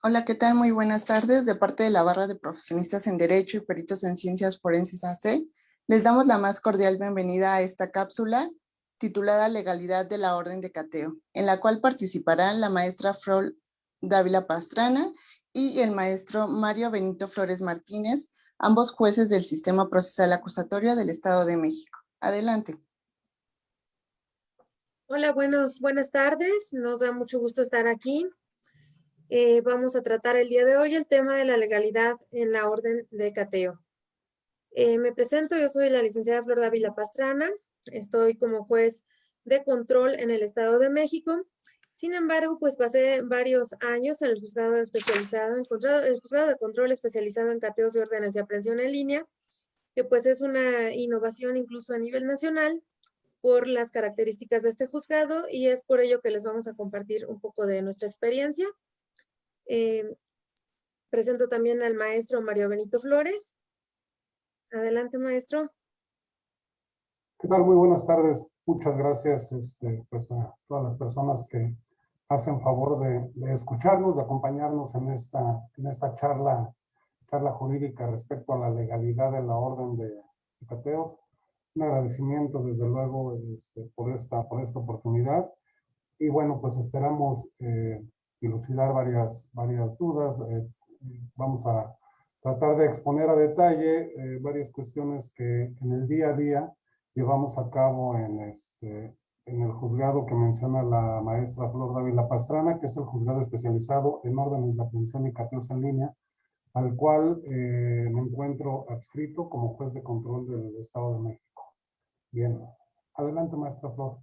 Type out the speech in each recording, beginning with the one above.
Hola, ¿qué tal? Muy buenas tardes. De parte de la Barra de Profesionistas en Derecho y Peritos en Ciencias Forenses AC, les damos la más cordial bienvenida a esta cápsula titulada Legalidad de la Orden de Cateo, en la cual participarán la maestra Flor Dávila Pastrana y el maestro Mario Benito Flores Martínez, ambos jueces del Sistema Procesal Acusatorio del Estado de México. Adelante. Hola, buenas tardes. Nos da mucho gusto estar aquí. Vamos a tratar el día de hoy el tema de la legalidad en la orden de cateo. Me presento, yo soy la licenciada Flor Dávila Pastrana. Estoy como juez de control en el Estado de México. Sin embargo, pues pasé varios años en el juzgado especializado, el juzgado de control especializado en cateos y órdenes de aprehensión en línea, que pues es una innovación incluso a nivel nacional por las características de este juzgado, y es por ello que les vamos a compartir un poco de nuestra experiencia. Presento también al maestro Mario Benito Flores. Adelante, maestro. ¿Qué tal? Muy buenas tardes. Muchas gracias pues a todas las personas que hacen favor de escucharnos, de acompañarnos en esta charla jurídica respecto a la legalidad de la orden de cateos. Un agradecimiento, desde luego, por esta oportunidad. Y bueno, pues esperamos dilucidar varias dudas. Vamos a tratar de exponer a detalle varias cuestiones que en el día a día llevamos a cabo en el juzgado que menciona la maestra Flor Dávila Pastrana, que es el juzgado especializado en órdenes de aprehensión y cateos en línea, al cual me encuentro adscrito como juez de control del Estado de México. Bien, adelante, maestra Flor.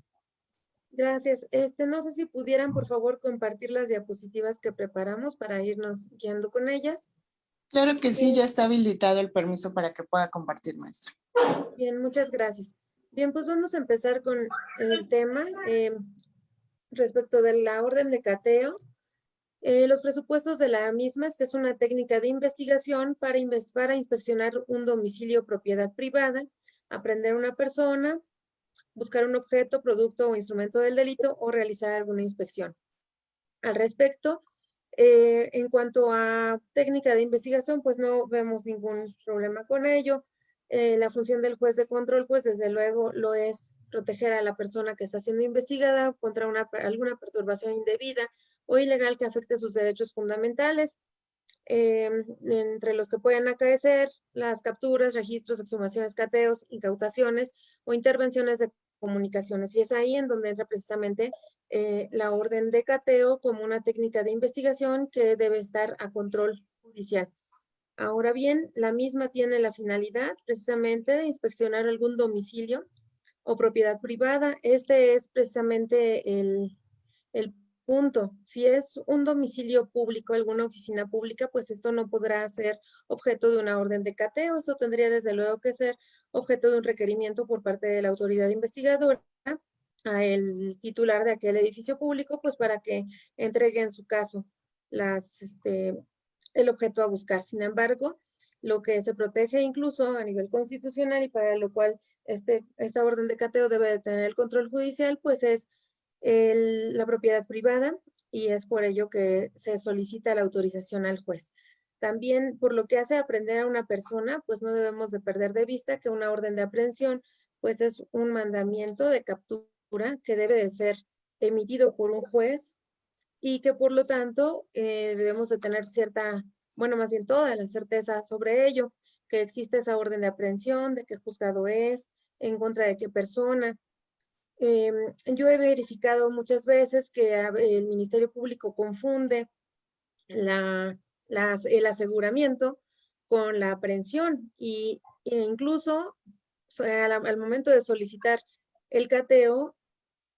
Gracias. No sé si pudieran, por favor, compartir las diapositivas que preparamos para irnos guiando con ellas. Claro que sí, ya está habilitado el permiso para que pueda compartir, maestra. Bien, muchas gracias. Bien, pues vamos a empezar con el tema respecto de la orden de cateo. Los presupuestos de la misma es una técnica de investigación para inspeccionar un domicilio o propiedad privada, apreender a una persona, buscar un objeto, producto o instrumento del delito o realizar alguna inspección. Al respecto, en cuanto a técnica de investigación, pues no vemos ningún problema con ello. La función del juez de control, pues desde luego lo es proteger a la persona que está siendo investigada contra alguna perturbación indebida o ilegal que afecte sus derechos fundamentales, entre los que pueden acaecer las capturas, registros, exhumaciones, cateos, incautaciones o intervenciones de comunicaciones. Y es ahí en donde entra precisamente la orden de cateo como una técnica de investigación que debe estar a control judicial. Ahora bien, la misma tiene la finalidad precisamente de inspeccionar algún domicilio o propiedad privada. Este es precisamente el punto. Si es un domicilio público, alguna oficina pública, pues esto no podrá ser objeto de una orden de cateo. Esto tendría desde luego que ser objeto de un requerimiento por parte de la autoridad investigadora a el titular de aquel edificio público, pues para que entregue en su caso el objeto a buscar. Sin embargo, lo que se protege incluso a nivel constitucional y para lo cual esta orden de cateo debe de tener el control judicial, pues es la propiedad privada, y es por ello que se solicita la autorización al juez. También, por lo que hace aprehender a una persona, pues no debemos de perder de vista que una orden de aprehensión, pues es un mandamiento de captura que debe de ser emitido por un juez y que por lo tanto debemos de tener más bien toda la certeza sobre ello, que existe esa orden de aprehensión, de qué juzgado es, en contra de qué persona. Yo he verificado muchas veces que el Ministerio Público confunde el aseguramiento con la aprehensión e incluso al momento de solicitar el cateo,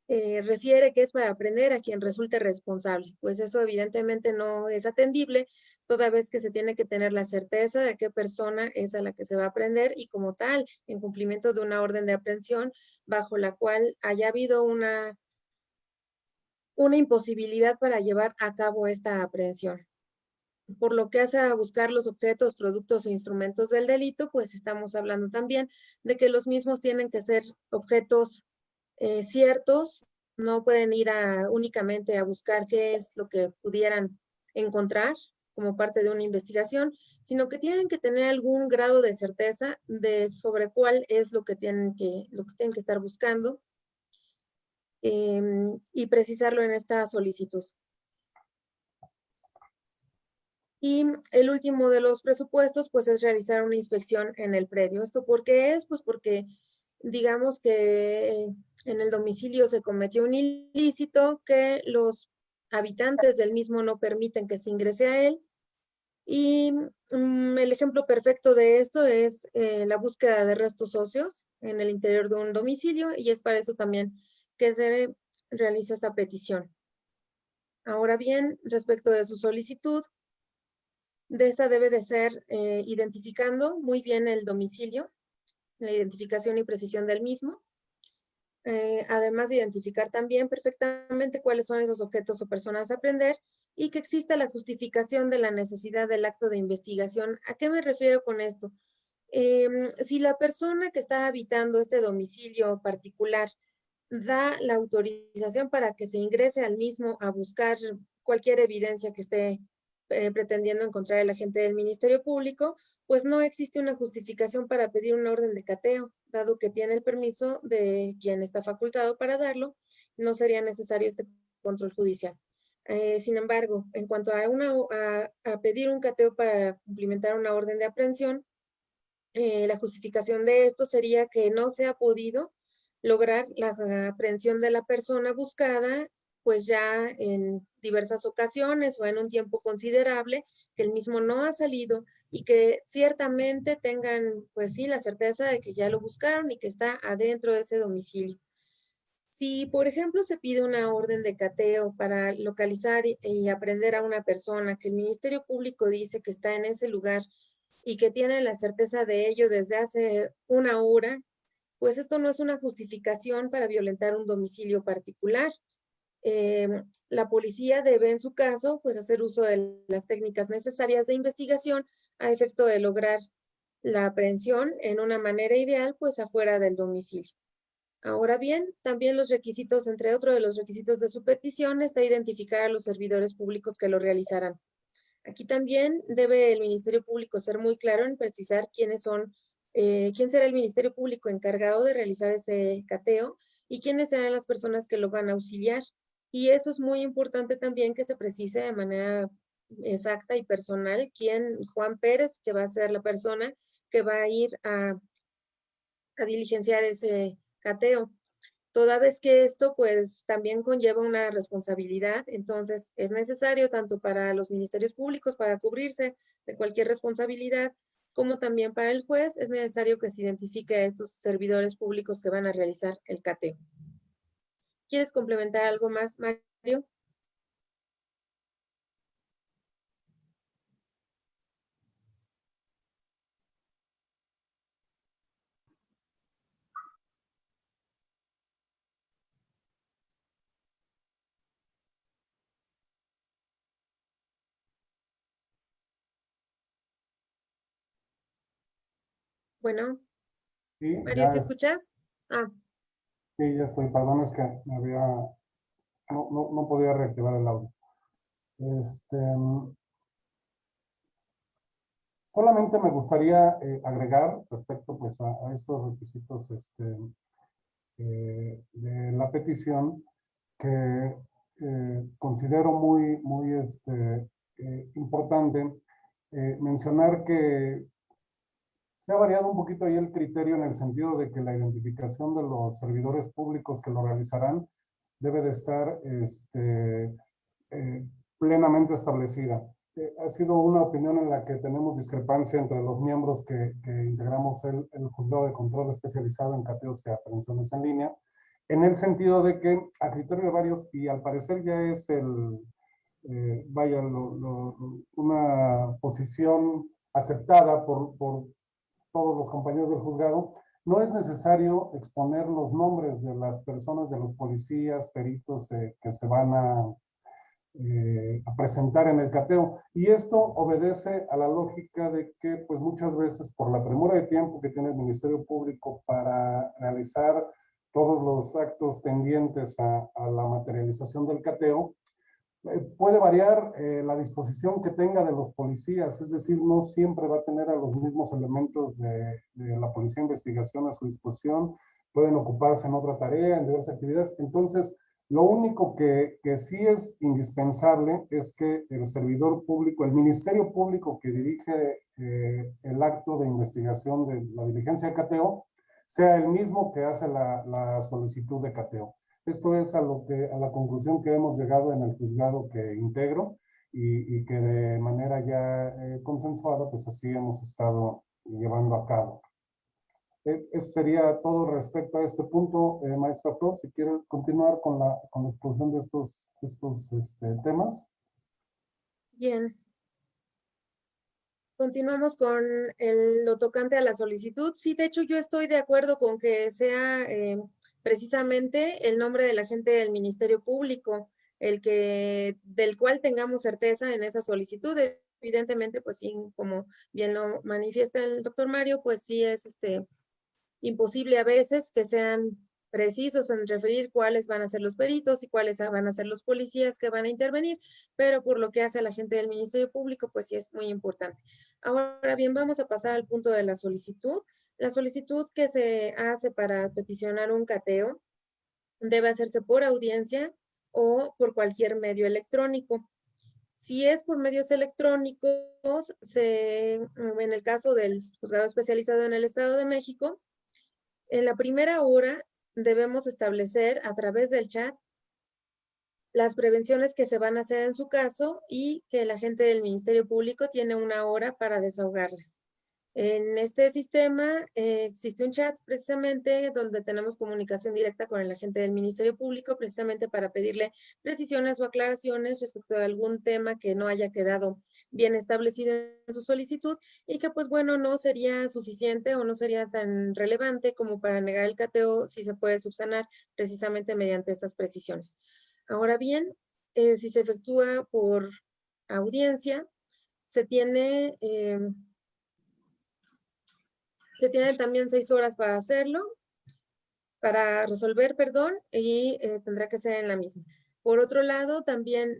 refiere que es para aprender a quien resulte responsable. Pues eso evidentemente no es atendible, toda vez que se tiene que tener la certeza de qué persona es a la que se va a aprender y como tal, en cumplimiento de una orden de aprehensión bajo la cual haya habido una imposibilidad para llevar a cabo esta aprehensión. Por lo que hace a buscar los objetos, productos e instrumentos del delito, pues estamos hablando también de que los mismos tienen que ser objetos ciertos, no pueden ir únicamente a buscar qué es lo que pudieran encontrar como parte de una investigación, sino que tienen que tener algún grado de certeza sobre cuál es lo que tienen que estar buscando y precisarlo en esta solicitud. Y el último de los presupuestos, pues, es realizar una inspección en el predio. ¿Esto por qué es? Pues porque digamos que en el domicilio se cometió un ilícito que los habitantes del mismo no permiten que se ingrese a él. Y el ejemplo perfecto de esto es la búsqueda de restos óseos en el interior de un domicilio, y es para eso también que se realiza esta petición. Ahora bien, respecto de su solicitud, de esta debe de ser identificando muy bien el domicilio, la identificación y precisión del mismo, además de identificar también perfectamente cuáles son esos objetos o personas a prender y que exista la justificación de la necesidad del acto de investigación. ¿A qué me refiero con esto? Si la persona que está habitando este domicilio particular da la autorización para que se ingrese al mismo a buscar cualquier evidencia que esté pretendiendo encontrar el agente del Ministerio Público, pues no existe una justificación para pedir una orden de cateo, dado que tiene el permiso de quien está facultado para darlo, no sería necesario este control judicial. Sin embargo, en cuanto a pedir un cateo para cumplimentar una orden de aprehensión, la justificación de esto sería que no se ha podido lograr la aprehensión de la persona buscada, pues ya en diversas ocasiones o en un tiempo considerable, que el mismo no ha salido y que ciertamente tengan, pues sí, la certeza de que ya lo buscaron y que está adentro de ese domicilio. Si, por ejemplo, se pide una orden de cateo para localizar y aprehender a una persona que el Ministerio Público dice que está en ese lugar y que tiene la certeza de ello desde hace una hora, pues esto no es una justificación para violentar un domicilio particular. La policía debe, en su caso, pues hacer uso de las técnicas necesarias de investigación a efecto de lograr la aprehensión en una manera ideal, pues afuera del domicilio. Ahora bien, también los requisitos, entre otros de los requisitos de su petición, está identificar a los servidores públicos que lo realizarán. Aquí también debe el Ministerio Público ser muy claro en precisar quién será el Ministerio Público encargado de realizar ese cateo y quiénes serán las personas que lo van a auxiliar. Y eso es muy importante también que se precise de manera exacta y personal Juan Pérez, que va a ser la persona que va a ir a diligenciar ese cateo. Toda vez que esto pues también conlleva una responsabilidad, entonces es necesario tanto para los ministerios públicos para cubrirse de cualquier responsabilidad, como también para el juez es necesario que se identifique a estos servidores públicos que van a realizar el cateo. ¿Quieres complementar algo más, Mario? Bueno, Sí, Mario, ya, ¿sí escuchas? Ah, sí, ya estoy. Perdón, es que no podía reactivar el audio. Este, Solamente me gustaría agregar respecto pues, a estos requisitos de la petición que considero muy importante mencionar que se ha variado un poquito ahí el criterio en el sentido de que la identificación de los servidores públicos que lo realizarán debe de estar plenamente establecida. Ha sido una opinión en la que tenemos discrepancia entre los miembros que integramos el Juzgado de Control especializado en cateos y aprehensiones en línea, en el sentido de que a criterio de varios, y al parecer ya es una posición aceptada por todos los compañeros del juzgado, no es necesario exponer los nombres de las personas, de los policías, peritos que se van a presentar en el cateo. Y esto obedece a la lógica de que, pues muchas veces, por la premura de tiempo que tiene el Ministerio Público para realizar todos los actos tendientes a la materialización del cateo, Puede variar la disposición que tenga de los policías, es decir, no siempre va a tener a los mismos elementos de la policía de investigación a su disposición, pueden ocuparse en otra tarea, en diversas actividades. Entonces, lo único que sí es indispensable es que el servidor público, el ministerio público que dirige el acto de investigación de la diligencia de cateo, sea el mismo que hace la solicitud de cateo. Esto es a la conclusión que hemos llegado en el juzgado que integro y que de manera ya consensuada, pues así hemos estado llevando a cabo. Eso sería todo respecto a este punto, maestra Prof, si quiere continuar con la exposición de estos temas. Bien. Continuamos con lo tocante a la solicitud. Sí, de hecho yo estoy de acuerdo con que sea precisamente el nombre del agente del Ministerio Público, del cual tengamos certeza en esa solicitud. Evidentemente, pues sí, como bien lo manifiesta el doctor Mario, pues sí es imposible a veces que sean precisos en referir cuáles van a ser los peritos y cuáles van a ser los policías que van a intervenir, pero por lo que hace la gente del Ministerio Público, pues sí es muy importante. Ahora bien, vamos a pasar al punto de la solicitud. La solicitud que se hace para peticionar un cateo debe hacerse por audiencia o por cualquier medio electrónico. Si es por medios electrónicos, en el caso del juzgado especializado en el Estado de México, en la primera hora debemos establecer a través del chat las prevenciones que se van a hacer en su caso y que el agente del Ministerio Público tiene una hora para desahogarlas. En este sistema existe un chat precisamente donde tenemos comunicación directa con el agente del Ministerio Público precisamente para pedirle precisiones o aclaraciones respecto a algún tema que no haya quedado bien establecido en su solicitud y que pues bueno no sería suficiente o no sería tan relevante como para negar el cateo si se puede subsanar precisamente mediante estas precisiones. Ahora bien, si se efectúa por audiencia, se tienen también 6 horas para hacerlo, para resolver, perdón, y tendrá que ser en la misma. Por otro lado, también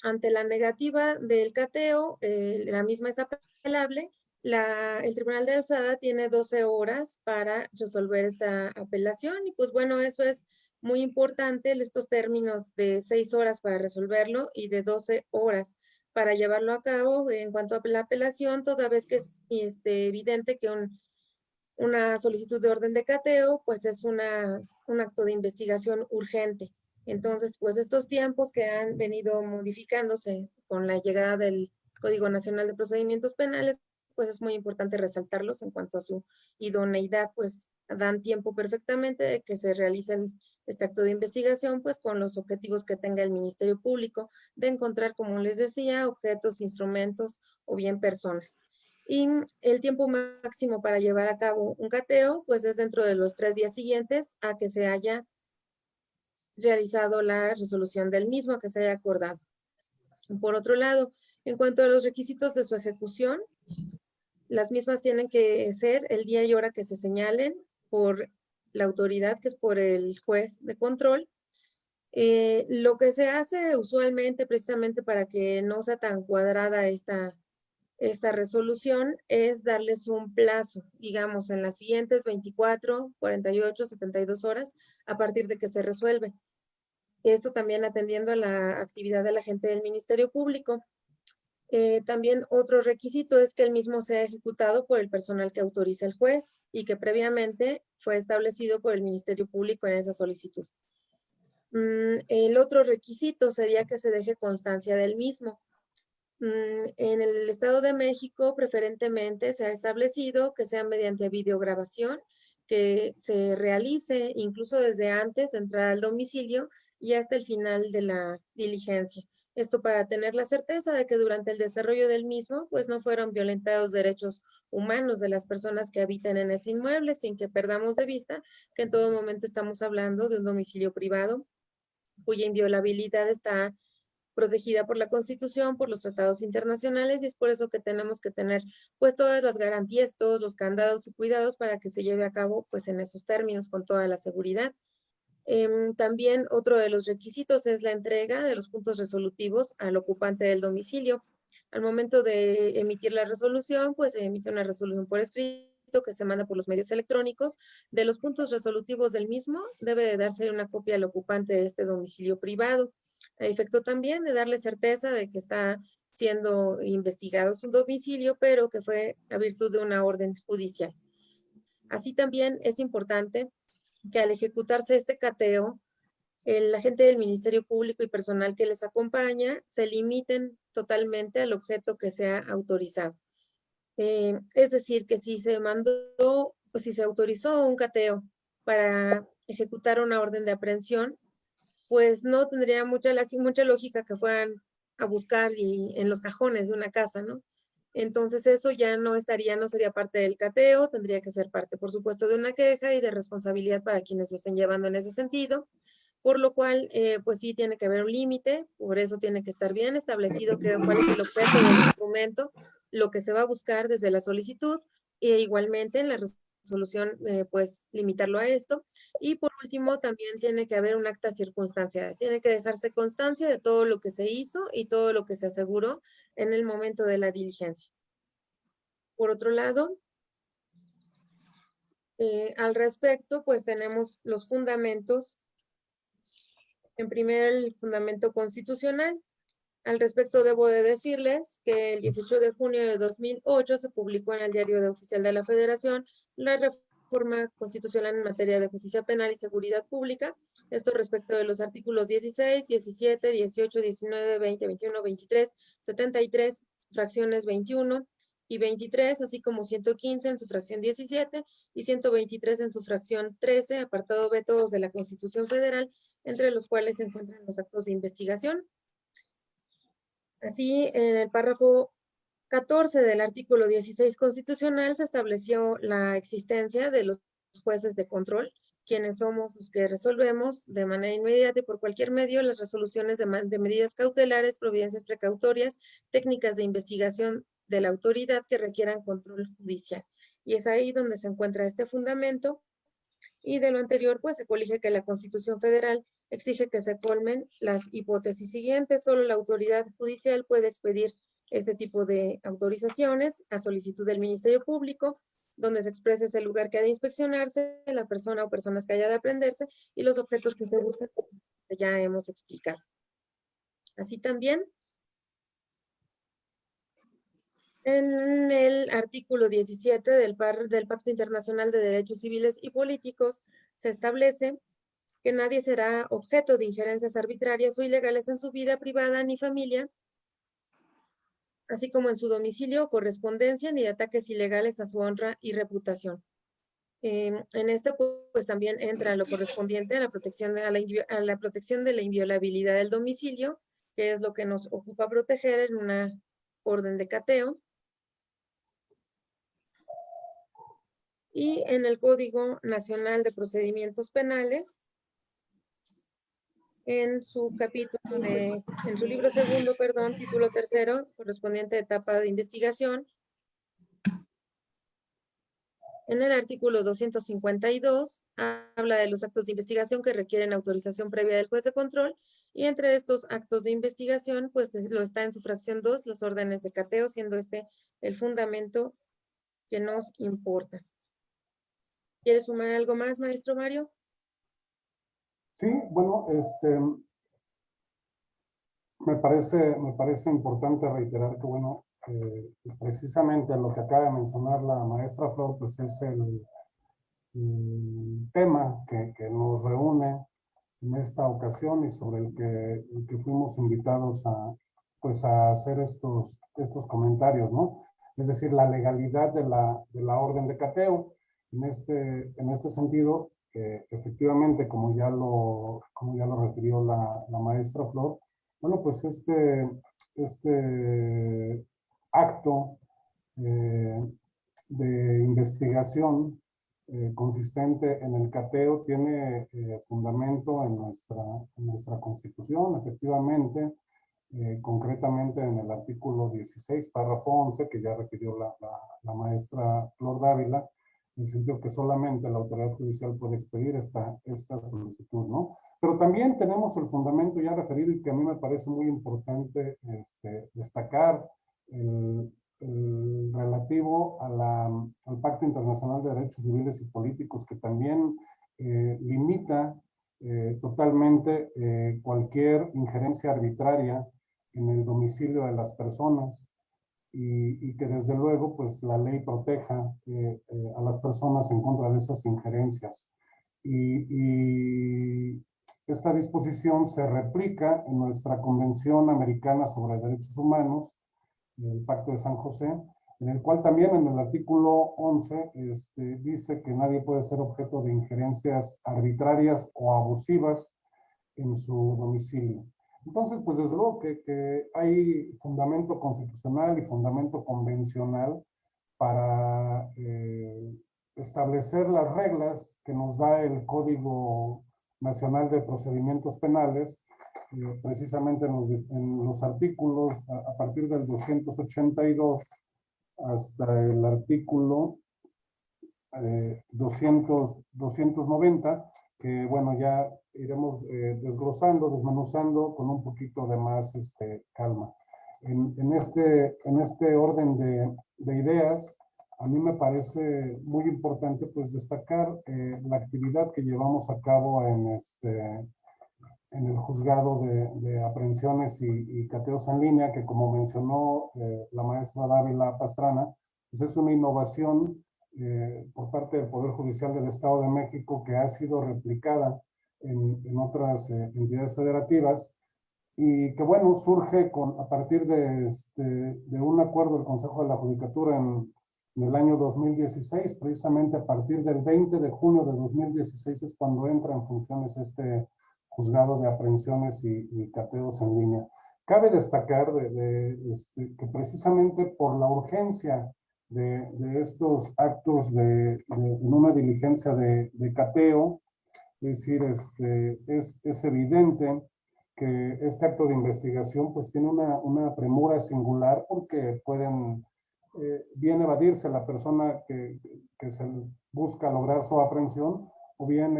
ante la negativa del cateo, la misma es apelable, el Tribunal de Alzada tiene 12 horas para resolver esta apelación y pues bueno, eso es muy importante, estos términos de 6 horas para resolverlo y de 12 horas para llevarlo a cabo en cuanto a la apelación, toda vez que es evidente que una solicitud de orden de cateo, pues es un acto de investigación urgente. Entonces, pues estos tiempos que han venido modificándose con la llegada del Código Nacional de Procedimientos Penales, pues es muy importante resaltarlos en cuanto a su idoneidad, pues dan tiempo perfectamente de que se realice este acto de investigación, pues con los objetivos que tenga el Ministerio Público de encontrar, como les decía, objetos, instrumentos o bien personas. Y el tiempo máximo para llevar a cabo un cateo, pues es dentro de los 3 días siguientes a que se haya realizado la resolución del mismo, a que se haya acordado. Por otro lado, en cuanto a los requisitos de su ejecución, las mismas tienen que ser el día y hora que se señalen por la autoridad, que es por el juez de control. Lo que se hace usualmente, precisamente para que no sea tan cuadrada esta resolución, es darles un plazo, digamos, en las siguientes 24, 48, 72 horas a partir de que se resuelve. Esto también atendiendo a la actividad de la gente del Ministerio Público. También otro requisito es que el mismo sea ejecutado por el personal que autoriza el juez y que previamente fue establecido por el Ministerio Público en esa solicitud. El otro requisito sería que se deje constancia del mismo. En el Estado de México, preferentemente, se ha establecido que sea mediante videograbación, que se realice incluso desde antes de entrar al domicilio y hasta el final de la diligencia. Esto para tener la certeza de que durante el desarrollo del mismo, pues no fueron violentados derechos humanos de las personas que habitan en ese inmueble, sin que perdamos de vista que en todo momento estamos hablando de un domicilio privado, cuya inviolabilidad está protegida por la Constitución, por los tratados internacionales, y es por eso que tenemos que tener pues todas las garantías, todos los candados y cuidados para que se lleve a cabo pues en esos términos con toda la seguridad. También otro de los requisitos es la entrega de los puntos resolutivos al ocupante del domicilio. Al momento de emitir la resolución, pues se emite una resolución por escrito que se manda por los medios electrónicos. De los puntos resolutivos del mismo, debe de darse una copia al ocupante de este domicilio privado, a efecto también de darle certeza de que está siendo investigado su domicilio, pero que fue a virtud de una orden judicial. Así también es importante que al ejecutarse este cateo, el agente del Ministerio Público y personal que les acompaña se limiten totalmente al objeto que sea autorizado. Es decir, que si se mandó, pues si se autorizó un cateo para ejecutar una orden de aprehensión, pues no tendría mucha lógica que fueran a buscar en los cajones de una casa, ¿no? Entonces eso ya no sería parte del cateo, tendría que ser parte, por supuesto, de una queja y de responsabilidad para quienes lo estén llevando en ese sentido, por lo cual, pues sí tiene que haber un límite, por eso tiene que estar bien establecido cuál es el objeto del instrumento, lo que se va a buscar desde la solicitud, e igualmente en la resolución, pues limitarlo a esto. Y por último, también tiene que haber un acta circunstanciada, tiene que dejarse constancia de todo lo que se hizo y todo lo que se aseguró en el momento de la diligencia. Por otro lado, al respecto, pues tenemos los fundamentos. En primer, el fundamento constitucional. Al respecto, debo de decirles que el 18 de junio de 2008 se publicó en el Diario Oficial de la Federación la reforma constitucional en materia de justicia penal y seguridad pública. Esto respecto de los artículos 16, 17, 18, 19, 20, 21, 23, 73, fracciones 21 y 23, así como 115 en su fracción 17 y 123 en su fracción 13, apartado B todos de la Constitución Federal, entre los cuales se encuentran los actos de investigación. Así, en el párrafo 14 del artículo 16 constitucional se estableció la existencia de los jueces de control, quienes somos los que resolvemos de manera inmediata y por cualquier medio las resoluciones de medidas cautelares, providencias precautorias, técnicas de investigación de la autoridad que requieran control judicial. Y es ahí donde se encuentra este fundamento. Y de lo anterior, pues se colige que la Constitución Federal exige que se colmen las hipótesis siguientes. Solo la autoridad judicial puede expedir este tipo de autorizaciones a solicitud del Ministerio Público, donde se exprese ese lugar que ha de inspeccionarse, la persona o personas que haya de aprenderse y los objetos que se buscan, que ya hemos explicado. Así también, en el artículo 17 del Pacto Internacional de Derechos Civiles y Políticos se establece que nadie será objeto de injerencias arbitrarias o ilegales en su vida privada ni familia, así como en su domicilio o correspondencia, ni de ataques ilegales a su honra y reputación. En este, pues también entra lo correspondiente a la protección de la inviolabilidad del domicilio, que es lo que nos ocupa proteger en una orden de cateo. Y en el Código Nacional de Procedimientos Penales, en su libro segundo, título tercero, correspondiente a etapa de investigación, en el artículo 252, habla de los actos de investigación que requieren autorización previa del juez de control, y entre estos actos de investigación, pues lo está en su fracción 2, las órdenes de cateo, siendo este el fundamento que nos importa. ¿Quieres sumar algo más, maestro Mario? Sí, bueno, me parece importante reiterar que, bueno, precisamente lo que acaba de mencionar la maestra Flor, pues es el tema que nos reúne en esta ocasión y sobre el que fuimos invitados pues a hacer estos comentarios, ¿no? Es decir, la legalidad de la orden de cateo. En este sentido, efectivamente, como ya lo refirió la maestra Flor, bueno, pues este acto de investigación consistente en el cateo tiene fundamento en nuestra Constitución, efectivamente, concretamente en el artículo 16, párrafo 11, que ya refirió la maestra Flor Dávila, en el sentido que solamente la autoridad judicial puede expedir esta solicitud, ¿no? Pero también tenemos el fundamento ya referido y que a mí me parece muy importante destacar, el relativo al Pacto Internacional de Derechos Civiles y Políticos, que también limita totalmente cualquier injerencia arbitraria en el domicilio de las personas, y que desde luego pues la ley proteja a las personas en contra de esas injerencias. Y esta disposición se replica en nuestra Convención Americana sobre Derechos Humanos, el Pacto de San José, en el cual también en el artículo 11 dice que nadie puede ser objeto de injerencias arbitrarias o abusivas en su domicilio. Entonces, pues desde luego que hay fundamento constitucional y fundamento convencional para establecer las reglas que nos da el Código Nacional de Procedimientos Penales, precisamente en los artículos a partir del 282 hasta el artículo 290, que bueno, ya iremos desglosando, desmenuzando con un poquito de más calma. En este orden de ideas, a mí me parece muy importante pues destacar la actividad que llevamos a cabo en el juzgado de aprehensiones y cateos en línea, que como mencionó la maestra Dávila Pastrana, pues es una innovación por parte del Poder Judicial del Estado de México que ha sido replicada en otras entidades federativas, y que bueno, surge a partir de un acuerdo del Consejo de la Judicatura en el año 2016, precisamente a partir del 20 de junio de 2016 es cuando entra en funciones juzgado de aprehensiones y cateos en línea. Cabe destacar que precisamente por la urgencia de estos actos en una diligencia de cateo, es decir, es evidente que este acto de investigación pues tiene una premura singular, porque pueden bien evadirse la persona que se busca lograr su aprehensión, o bien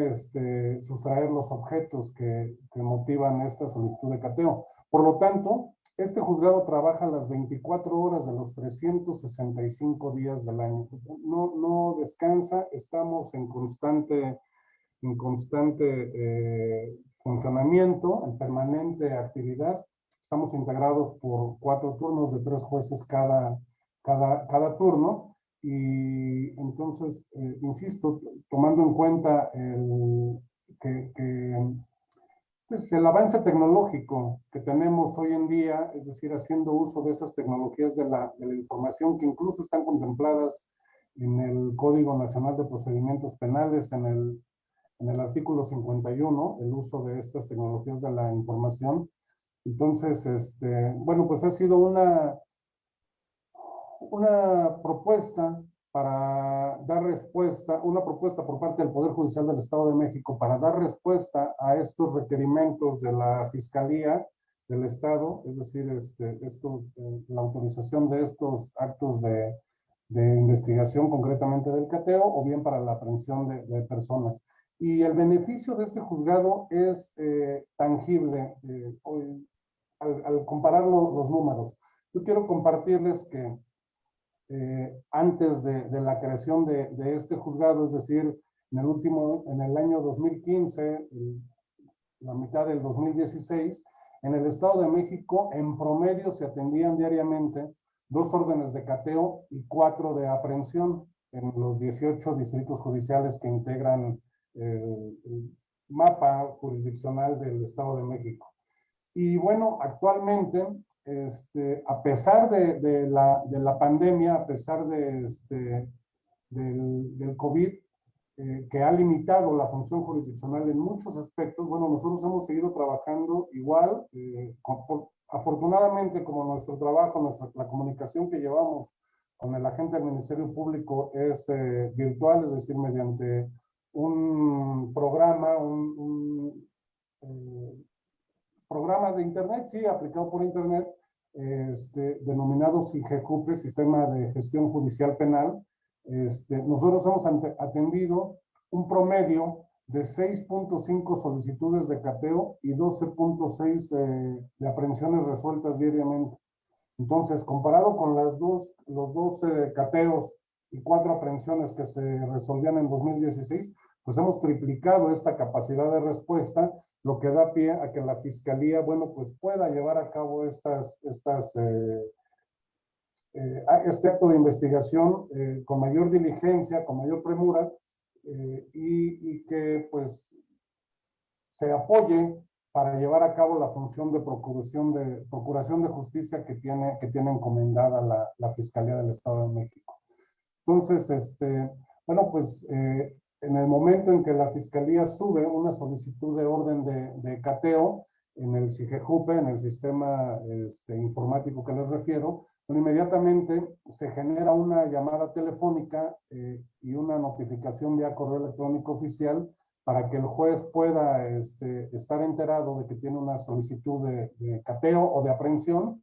sustraer los objetos que motivan esta solicitud de cateo. Por lo tanto, este juzgado trabaja las 24 horas de los 365 días del año. No descansa, estamos en constante funcionamiento, en permanente actividad. Estamos integrados por 4 turnos de 3 jueces cada turno, y entonces, insisto, tomando en cuenta pues, el avance tecnológico que tenemos hoy en día, es decir, haciendo uso de esas tecnologías de la información que incluso están contempladas en el Código Nacional de Procedimientos Penales, en el artículo 51, el uso de estas tecnologías de la información. Entonces, bueno, pues ha sido una propuesta para dar respuesta, una propuesta por parte del Poder Judicial del Estado de México para dar respuesta a estos requerimientos de la Fiscalía del Estado, es decir, la autorización de estos actos de investigación, concretamente del cateo, o bien para la aprehensión de personas. Y el beneficio de este juzgado es tangible al comparar los números. Yo quiero compartirles que antes de la creación de este juzgado, es decir, en el año 2015, la mitad del 2016, en el Estado de México, en promedio se atendían diariamente 2 órdenes de cateo y 4 de aprehensión en los 18 distritos judiciales que integran el mapa jurisdiccional del Estado de México. Y bueno, actualmente, a pesar de la pandemia, a pesar del COVID, que ha limitado la función jurisdiccional en muchos aspectos, bueno, nosotros hemos seguido trabajando igual. Afortunadamente, como nuestro trabajo, la comunicación que llevamos con el agente del Ministerio Público es virtual, es decir, mediante un programa, programa de internet, sí, aplicado por internet, denominado SIGEJUPE, Sistema de Gestión Judicial Penal, nosotros hemos atendido un promedio de 6.5 solicitudes de cateo y 12.6 de aprehensiones resueltas diariamente. Entonces, comparado con los dos cateos y 4 aprehensiones que se resolvían en 2016, pues hemos triplicado esta capacidad de respuesta, lo que da pie a que la Fiscalía, bueno, pues pueda llevar a cabo este acto de investigación con mayor diligencia, con mayor premura, y que pues se apoye para llevar a cabo la función de procuración de justicia que tiene encomendada la Fiscalía del Estado de México. Entonces, bueno, pues en el momento en que la Fiscalía sube una solicitud de orden de cateo en el SIGEJUPE, en el sistema informático que les refiero, bueno, inmediatamente se genera una llamada telefónica y una notificación vía correo electrónico oficial para que el juez pueda estar enterado de que tiene una solicitud de cateo o de aprehensión,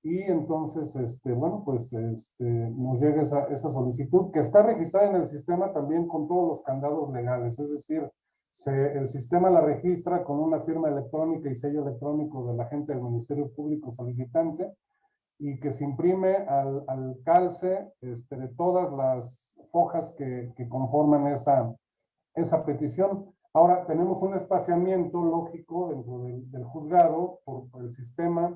y entonces, bueno, pues nos llega esa solicitud que está registrada en el sistema también con todos los candados legales, es decir, el sistema la registra con una firma electrónica y sello electrónico del agente del Ministerio Público solicitante, y que se imprime al calce de todas las hojas que conforman esa petición. Ahora, tenemos un espaciamiento lógico dentro del juzgado por el sistema.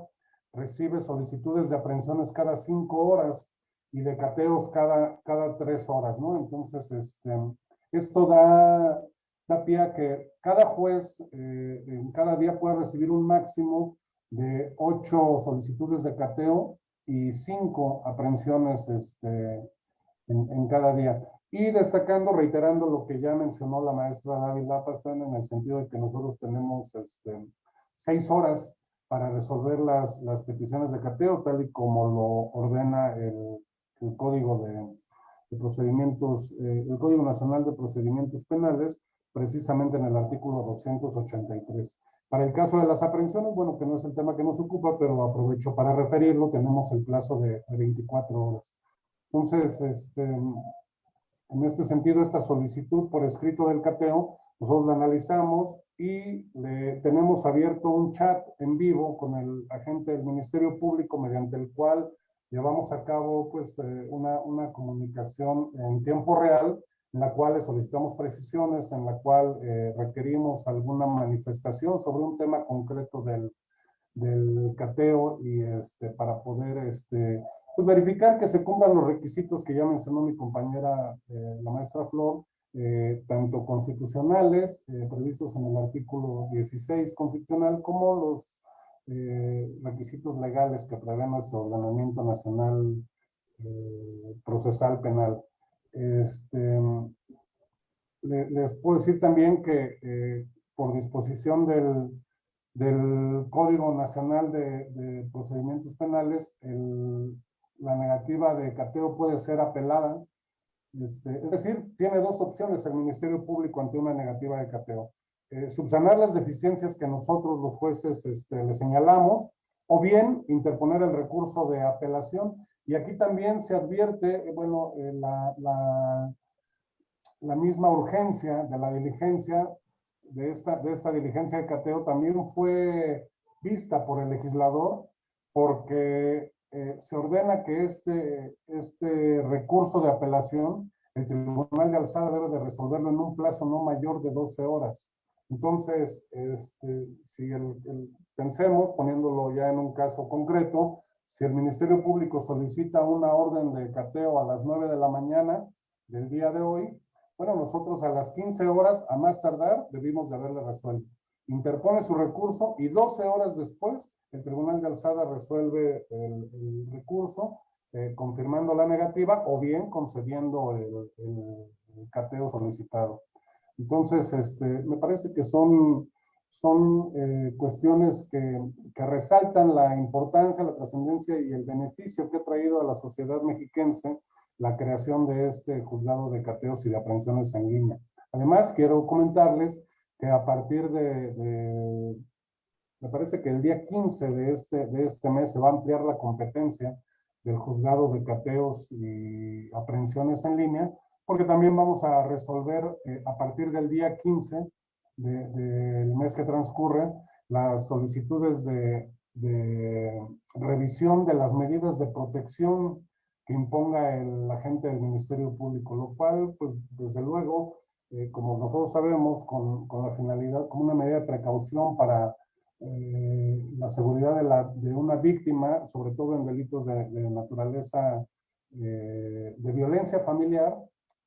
Recibe solicitudes de aprehensiones cada 5 horas y de cateos cada 3 horas, ¿no? Entonces, esto da pie a que cada juez en cada día puede recibir un máximo de 8 solicitudes de cateo y 5 aprehensiones en cada día. Y destacando, reiterando lo que ya mencionó la maestra Dávila Pastrana, en el sentido de que nosotros tenemos 6 horas para resolver las peticiones de cateo, tal y como lo ordena el Código de Procedimientos, el Código Nacional de Procedimientos Penales, precisamente en el artículo 283. Para el caso de las aprehensiones, bueno, que no es el tema que nos ocupa, pero aprovecho para referirlo, tenemos el plazo de 24 horas. Entonces, en este sentido, esta solicitud por escrito del cateo, nosotros la analizamos y tenemos abierto un chat en vivo con el agente del Ministerio Público, mediante el cual llevamos a cabo pues, una comunicación en tiempo real, en la cual le solicitamos precisiones, en la cual requerimos alguna manifestación sobre un tema concreto del cateo, y para poder pues verificar que se cumplan los requisitos que ya mencionó mi compañera, la maestra Flor, tanto constitucionales, previstos en el artículo 16 constitucional, como los requisitos legales que prevé nuestro ordenamiento nacional procesal penal. Les puedo decir también que por disposición del Código Nacional de Procedimientos Penales, la negativa de cateo puede ser apelada. Es decir, tiene 2 opciones el Ministerio Público ante una negativa de cateo: subsanar las deficiencias que nosotros los jueces le señalamos, o bien interponer el recurso de apelación. Y aquí también se advierte, bueno, la misma urgencia de la diligencia, de esta diligencia de cateo, también fue vista por el legislador, porque se ordena que este recurso de apelación, el Tribunal de Alzada debe de resolverlo en un plazo no mayor de 12 horas. Entonces, si pensemos, poniéndolo ya en un caso concreto, si el Ministerio Público solicita una orden de cateo a las 9 de la mañana del día de hoy, bueno, nosotros a las 15 horas, a más tardar, debimos de haberle resuelto. Interpone su recurso y 12 horas después, el Tribunal de Alzada resuelve el recurso, confirmando la negativa o bien concediendo el cateo solicitado. Entonces, me parece que son cuestiones que resaltan la importancia, la trascendencia y el beneficio que ha traído a la sociedad mexiquense la creación de este juzgado de cateos y de aprehensiones en línea. Además, quiero comentarles que a partir me parece que el día 15 de este mes se va a ampliar la competencia del juzgado de cateos y aprehensiones en línea, porque también vamos a resolver a partir del día 15 del mes que transcurre las solicitudes de revisión de las medidas de protección que imponga el agente del Ministerio Público, lo cual, pues, desde luego, como nosotros sabemos, con la finalidad, como una medida de precaución para la seguridad de una víctima, sobre todo en delitos de naturaleza de violencia familiar,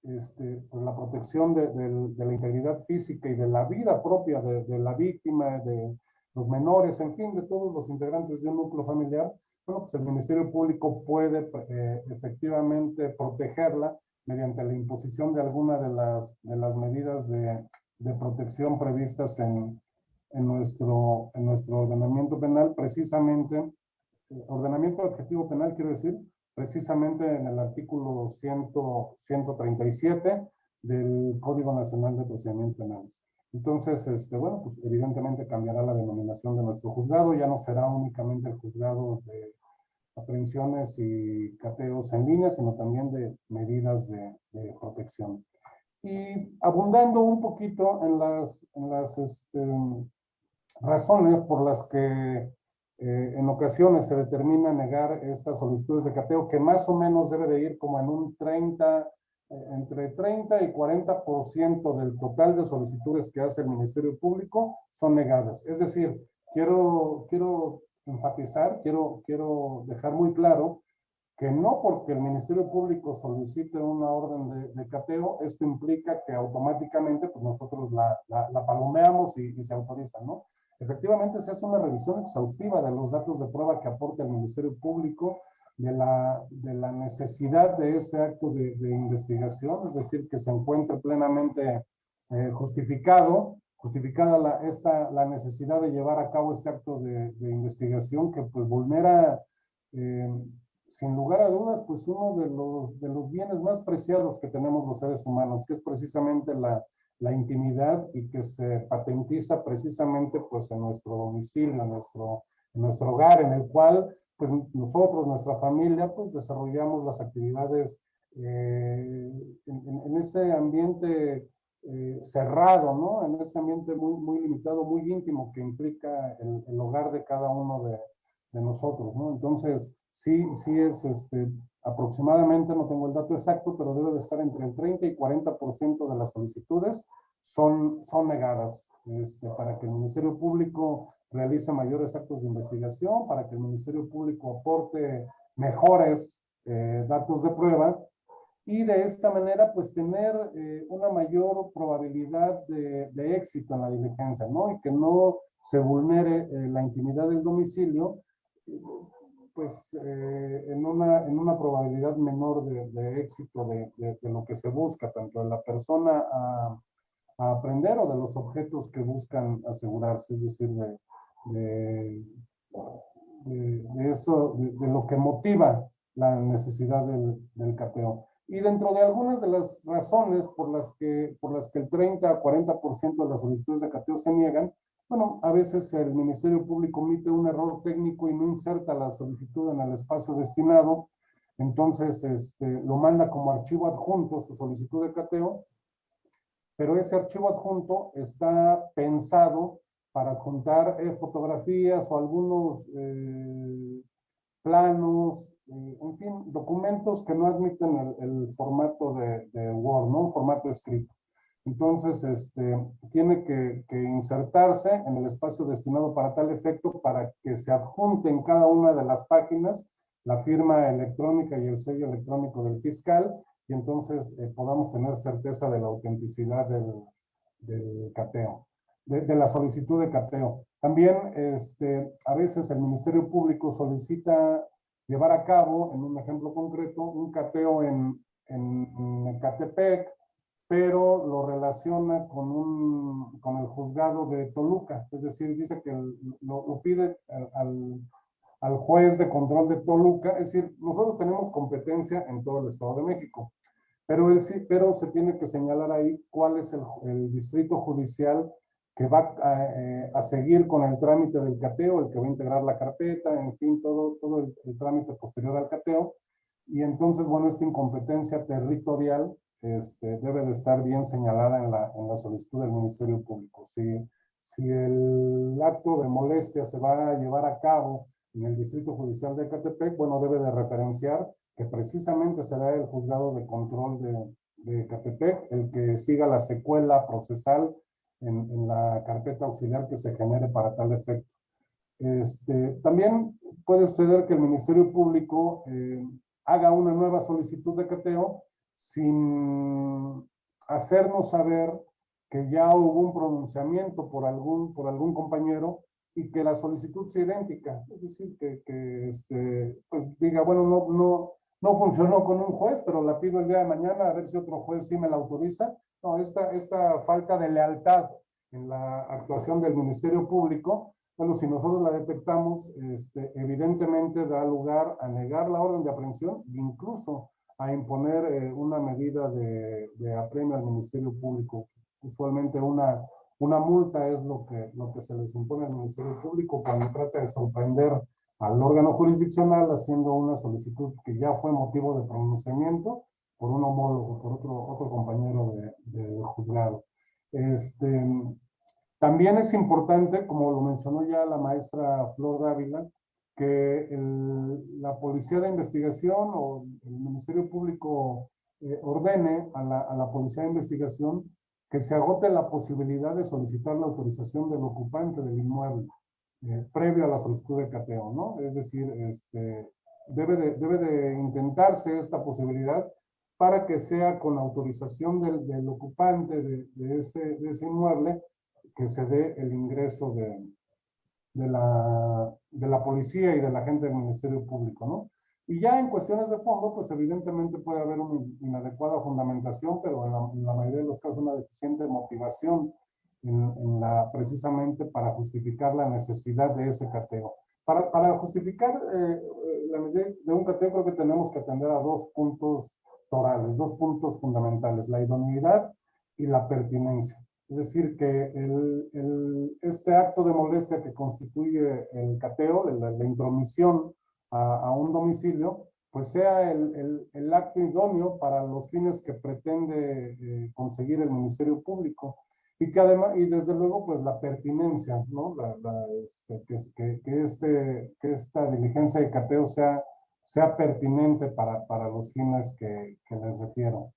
pues la protección de la integridad física y de la vida propia de la víctima, de los menores, en fin, de todos los integrantes de un núcleo familiar. Bueno, pues el Ministerio Público puede efectivamente protegerla mediante la imposición de alguna de las medidas de protección previstas en nuestro ordenamiento penal, precisamente, ordenamiento objetivo penal, quiero decir, precisamente en el artículo 137 del Código Nacional de Procedimientos Penales. Entonces, bueno, pues evidentemente cambiará la denominación de nuestro juzgado, ya no será únicamente el juzgado de aprehensiones y cateos en línea, sino también de medidas de protección. Y abundando un poquito en las razones por las que en ocasiones se determina negar estas solicitudes de cateo, que más o menos debe de ir como en un 30, entre 30 y 40% del total de solicitudes que hace el Ministerio Público son negadas. Es decir, quiero enfatizar, quiero dejar muy claro que no porque el Ministerio Público solicite una orden de cateo, esto implica que automáticamente pues nosotros la palomeamos y se autoriza, ¿no? Efectivamente se hace una revisión exhaustiva de los datos de prueba que aporta el Ministerio Público, de la necesidad de ese acto de investigación, es decir, que se encuentre plenamente justificada la necesidad de llevar a cabo este acto de investigación que pues vulnera sin lugar a dudas, pues uno de los bienes más preciados que tenemos los seres humanos, que es precisamente la intimidad y que se patentiza precisamente pues en nuestro domicilio, en nuestro hogar, en el cual pues nosotros, nuestra familia, pues desarrollamos las actividades en ese ambiente cerrado, ¿no? En ese ambiente muy limitado, muy íntimo que implica el hogar de cada uno de nosotros, ¿no? Entonces, sí es aproximadamente, no tengo el dato exacto, pero debe de estar entre el 30 y 40% de las solicitudes son negadas para que el Ministerio Público realice mayores actos de investigación, para que el Ministerio Público aporte mejores datos de prueba y de esta manera pues tener una mayor probabilidad de éxito en la diligencia, ¿no? Y que no se vulnere la intimidad del domicilio, pues en una probabilidad menor de éxito de lo que se busca, tanto de la persona a aprender o de los objetos que buscan asegurarse, es decir, de eso, de lo que motiva la necesidad del cateo. Y dentro de algunas de las razones por las que el 30 a 40% de las solicitudes de cateo se niegan, bueno, a veces el Ministerio Público omite un error técnico y no inserta la solicitud en el espacio destinado, entonces lo manda como archivo adjunto, su solicitud de cateo, pero ese archivo adjunto está pensado para adjuntar fotografías o algunos planos, en fin, documentos que no admiten el formato de Word, ¿no? Un formato escrito. Entonces, tiene que insertarse en el espacio destinado para tal efecto para que se adjunte en cada una de las páginas la firma electrónica y el sello electrónico del fiscal y entonces podamos tener certeza de la autenticidad del cateo, de la solicitud de cateo. También, a veces el Ministerio Público solicita llevar a cabo, en un ejemplo concreto, un cateo en Ecatepec, pero lo relaciona con el juzgado de Toluca, es decir, dice que lo pide al juez de control de Toluca, es decir, nosotros tenemos competencia en todo el Estado de México, pero se tiene que señalar ahí cuál es el distrito judicial que va a seguir con el trámite del cateo, el que va a integrar la carpeta, en fin, todo el trámite posterior al cateo. Y entonces, bueno, esta incompetencia territorial debe de estar bien señalada en la solicitud del Ministerio Público. Si el acto de molestia se va a llevar a cabo en el Distrito Judicial de Ecatepec, bueno, debe de referenciar que precisamente será el juzgado de control de Ecatepec el que siga la secuela procesal en la carpeta auxiliar que se genere para tal efecto. También puede suceder que el Ministerio Público haga una nueva solicitud de cateo sin hacernos saber que ya hubo un pronunciamiento por algún compañero y que la solicitud sea idéntica. Es decir, pues diga, bueno, no funcionó con un juez, pero la pido el día de mañana a ver si otro juez sí me la autoriza. No, esta falta de lealtad en la actuación del Ministerio Público, bueno, si nosotros la detectamos, evidentemente da lugar a negar la orden de aprehensión e incluso a imponer una medida de apremio al Ministerio Público. Usualmente una multa es lo que se les impone al Ministerio Público cuando trata de sorprender al órgano jurisdiccional haciendo una solicitud que ya fue motivo de pronunciamiento por un homólogo, por otro compañero de juzgado. También es importante, como lo mencionó ya la maestra Flor Dávila, que la Policía de Investigación o el Ministerio Público ordene a la Policía de Investigación que se agote la posibilidad de solicitar la autorización del ocupante del inmueble previo a la solicitud de cateo, ¿no? Es decir, debe de intentarse esta posibilidad para que sea con autorización del ocupante de ese inmueble que se dé el ingreso de la policía y de la gente del Ministerio Público, ¿no? Y ya en cuestiones de fondo, pues evidentemente puede haber una inadecuada fundamentación, pero en la mayoría de los casos una deficiente motivación precisamente para justificar la necesidad de ese cateo. Para justificar la necesidad de un cateo creo que tenemos que atender a dos puntos torales, dos puntos fundamentales, la idoneidad y la pertinencia. Es decir, que este acto de molestia que constituye el cateo, la intromisión a un domicilio, pues sea el acto idóneo para los fines que pretende conseguir el Ministerio Público. Y que además, y desde luego, pues la pertinencia, ¿no? Que esta diligencia de cateo sea pertinente para los fines que les refiero.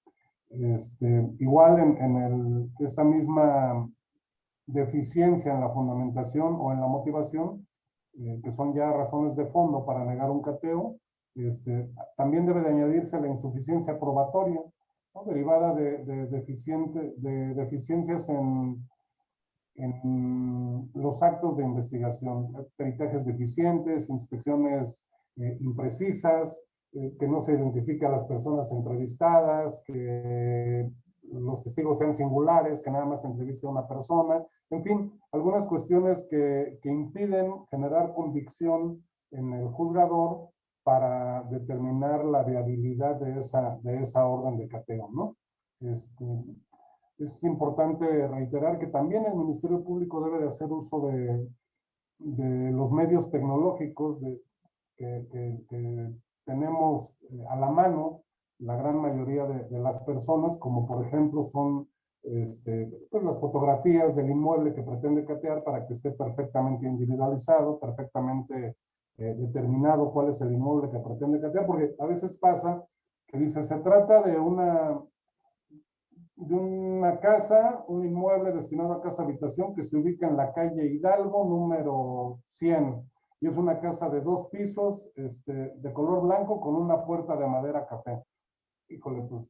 Igual en esa misma deficiencia en la fundamentación o en la motivación, que son ya razones de fondo para negar un cateo, también debe de añadirse la insuficiencia probatoria, ¿no? Derivada de deficiencias en los actos de investigación, peritajes deficientes, inspecciones imprecisas, que no se identifique a las personas entrevistadas, que los testigos sean singulares, que nada más se entreviste a una persona, en fin, algunas cuestiones que impiden generar convicción en el juzgador para determinar la viabilidad de esa orden de cateo, ¿no? Es importante reiterar que también el Ministerio Público debe de hacer uso de los medios tecnológicos que tenemos a la mano la gran mayoría de las personas, como por ejemplo son pues las fotografías del inmueble que pretende catear para que esté perfectamente individualizado, perfectamente determinado cuál es el inmueble que pretende catear, porque a veces pasa que dice, se trata de una casa, un inmueble destinado a casa habitación que se ubica en la calle Hidalgo, número 100. Y es una casa de 2 pisos, de color blanco con una puerta de madera café. Híjole, pues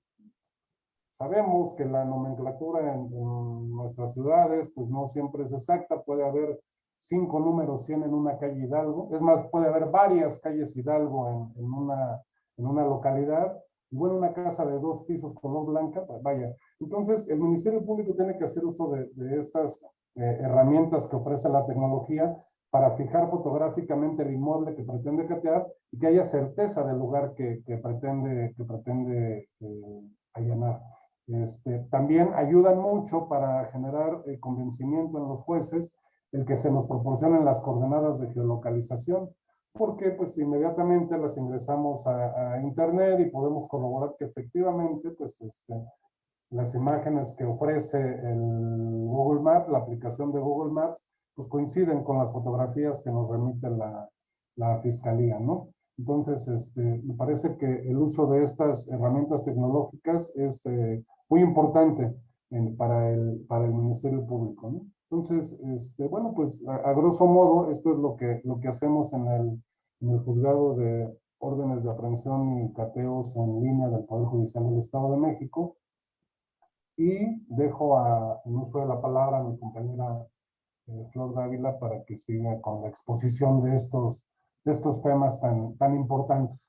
sabemos que la nomenclatura en nuestras ciudades pues no siempre es exacta. Puede haber 5 números 100 en una calle Hidalgo. Es más, puede haber varias calles Hidalgo en una localidad. Y bueno, una casa de 2 pisos color blanca, vaya. Entonces, el Ministerio Público tiene que hacer uso de estas herramientas que ofrece la tecnología para fijar fotográficamente el inmueble que pretende catear y que haya certeza del lugar que pretende allanar. También ayudan mucho para generar convencimiento en los jueces el que se nos proporcionen las coordenadas de geolocalización, porque pues inmediatamente las ingresamos a internet y podemos corroborar que efectivamente pues las imágenes que ofrece el Google Maps, la aplicación de Google Maps, pues coinciden con las fotografías que nos remite la fiscalía, ¿no? Entonces, me parece que el uso de estas herramientas tecnológicas es muy importante para el Ministerio Público, ¿no? Entonces, bueno, pues a grosso modo, esto es lo que hacemos en el juzgado de órdenes de aprehensión y cateos en línea del Poder Judicial del Estado de México. Y dejo en uso de la palabra a mi compañera Flor Dávila para que siga con la exposición de estos temas tan importantes.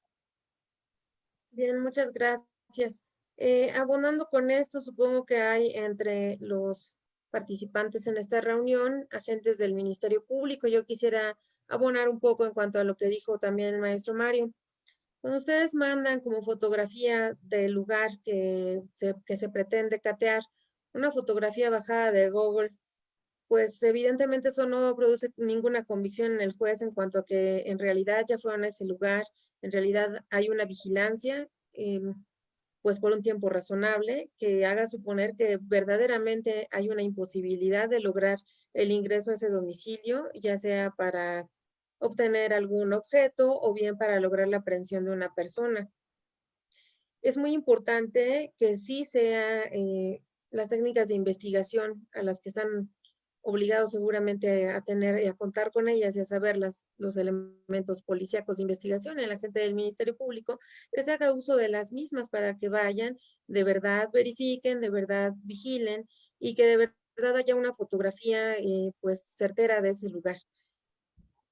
Bien, muchas gracias. Abonando con esto, supongo que hay entre los participantes en esta reunión agentes del Ministerio Público. Yo quisiera abonar un poco en cuanto a lo que dijo también el maestro Mario. Cuando ustedes mandan como fotografía del lugar que se pretende catear, una fotografía bajada de Google, pues evidentemente eso no produce ninguna convicción en el juez en cuanto a que en realidad ya fueron a ese lugar, en realidad hay una vigilancia, pues por un tiempo razonable, que haga suponer que verdaderamente hay una imposibilidad de lograr el ingreso a ese domicilio, ya sea para obtener algún objeto o bien para lograr la aprehensión de una persona. Es muy importante que sí sea las técnicas de investigación a las que están obligados seguramente a tener y a contar con ellas y a saber los elementos policíacos de investigación en la gente del Ministerio Público, que se haga uso de las mismas para que vayan, de verdad verifiquen, de verdad vigilen y que de verdad haya una fotografía pues certera de ese lugar.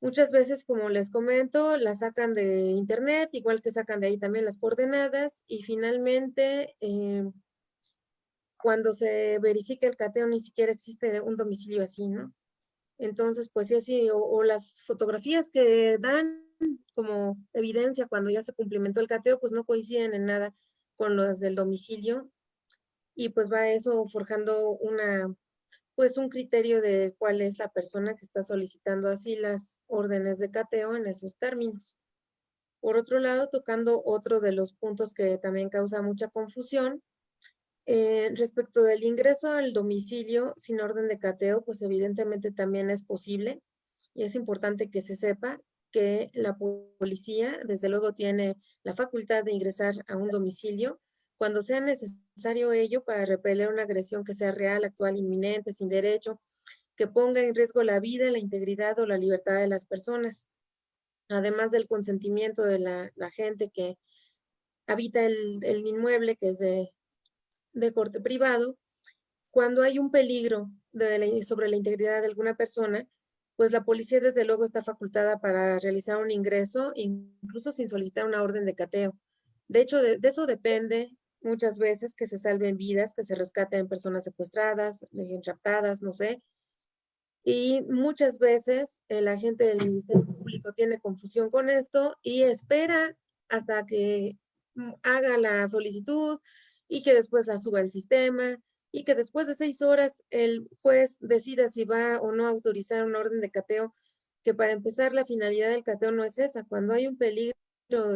Muchas veces, como les comento, la sacan de internet, igual que sacan de ahí también las coordenadas y finalmente cuando se verifica el cateo ni siquiera existe un domicilio así, ¿no? Entonces, pues sí, así, o las fotografías que dan como evidencia cuando ya se cumplimentó el cateo, pues no coinciden en nada con los del domicilio y pues va eso forjando pues un criterio de cuál es la persona que está solicitando así las órdenes de cateo en esos términos. Por otro lado, tocando otro de los puntos que también causa mucha confusión, respecto del ingreso al domicilio sin orden de cateo, pues evidentemente también es posible y es importante que se sepa que la policía desde luego tiene la facultad de ingresar a un domicilio cuando sea necesario ello para repeler una agresión que sea real, actual, inminente, sin derecho, que ponga en riesgo la vida, la integridad o la libertad de las personas, además del consentimiento de la gente que habita el inmueble, que es de corte privado. Cuando hay un peligro sobre la integridad de alguna persona, pues la policía desde luego está facultada para realizar un ingreso, incluso sin solicitar una orden de cateo. De hecho, de eso depende muchas veces que se salven vidas, que se rescaten personas secuestradas, raptadas, no sé. Y muchas veces el agente del Ministerio Público tiene confusión con esto y espera hasta que haga la solicitud y que después la suba al sistema y que después de 6 horas el juez decida si va o no a autorizar una orden de cateo, que para empezar la finalidad del cateo no es esa. Cuando hay un peligro,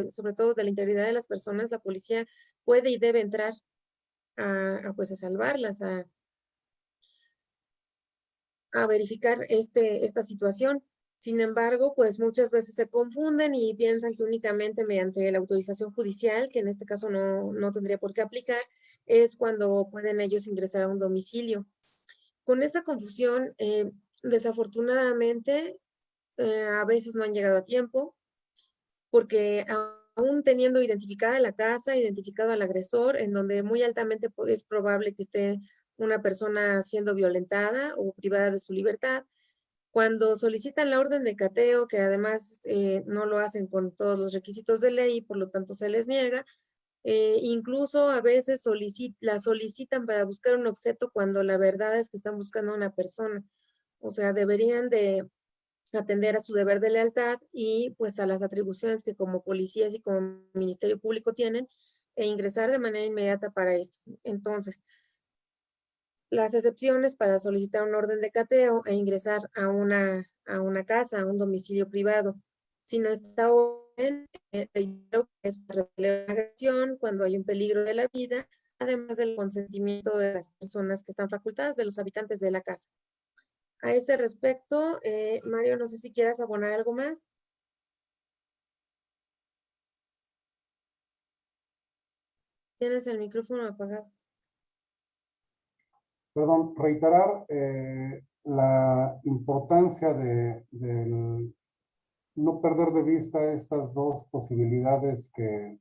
sobre todo de la integridad de las personas, la policía puede y debe entrar pues a salvarlas, a verificar esta situación. Sin embargo, pues muchas veces se confunden y piensan que únicamente mediante la autorización judicial, que en este caso no tendría por qué aplicar, es cuando pueden ellos ingresar a un domicilio. Con esta confusión, desafortunadamente, a veces no han llegado a tiempo, porque aún teniendo identificada la casa, identificado al agresor, en donde muy altamente es probable que esté una persona siendo violentada o privada de su libertad, cuando solicitan la orden de cateo, que además no lo hacen con todos los requisitos de ley y por lo tanto se les niega, incluso a veces la solicitan para buscar un objeto cuando la verdad es que están buscando a una persona. O sea, deberían de atender a su deber de lealtad y pues a las atribuciones que como policías y como Ministerio Público tienen e ingresar de manera inmediata para esto. Entonces, las excepciones para solicitar un orden de cateo e ingresar a una casa, a un domicilio privado. Si no está orden, reitero que es para repeler una agresión cuando hay un peligro de la vida, además del consentimiento de las personas que están facultadas, de los habitantes de la casa. A este respecto, Mario, no sé si quieras abonar algo más. Tienes el micrófono apagado. Perdón, reiterar la importancia de no perder de vista estas dos posibilidades que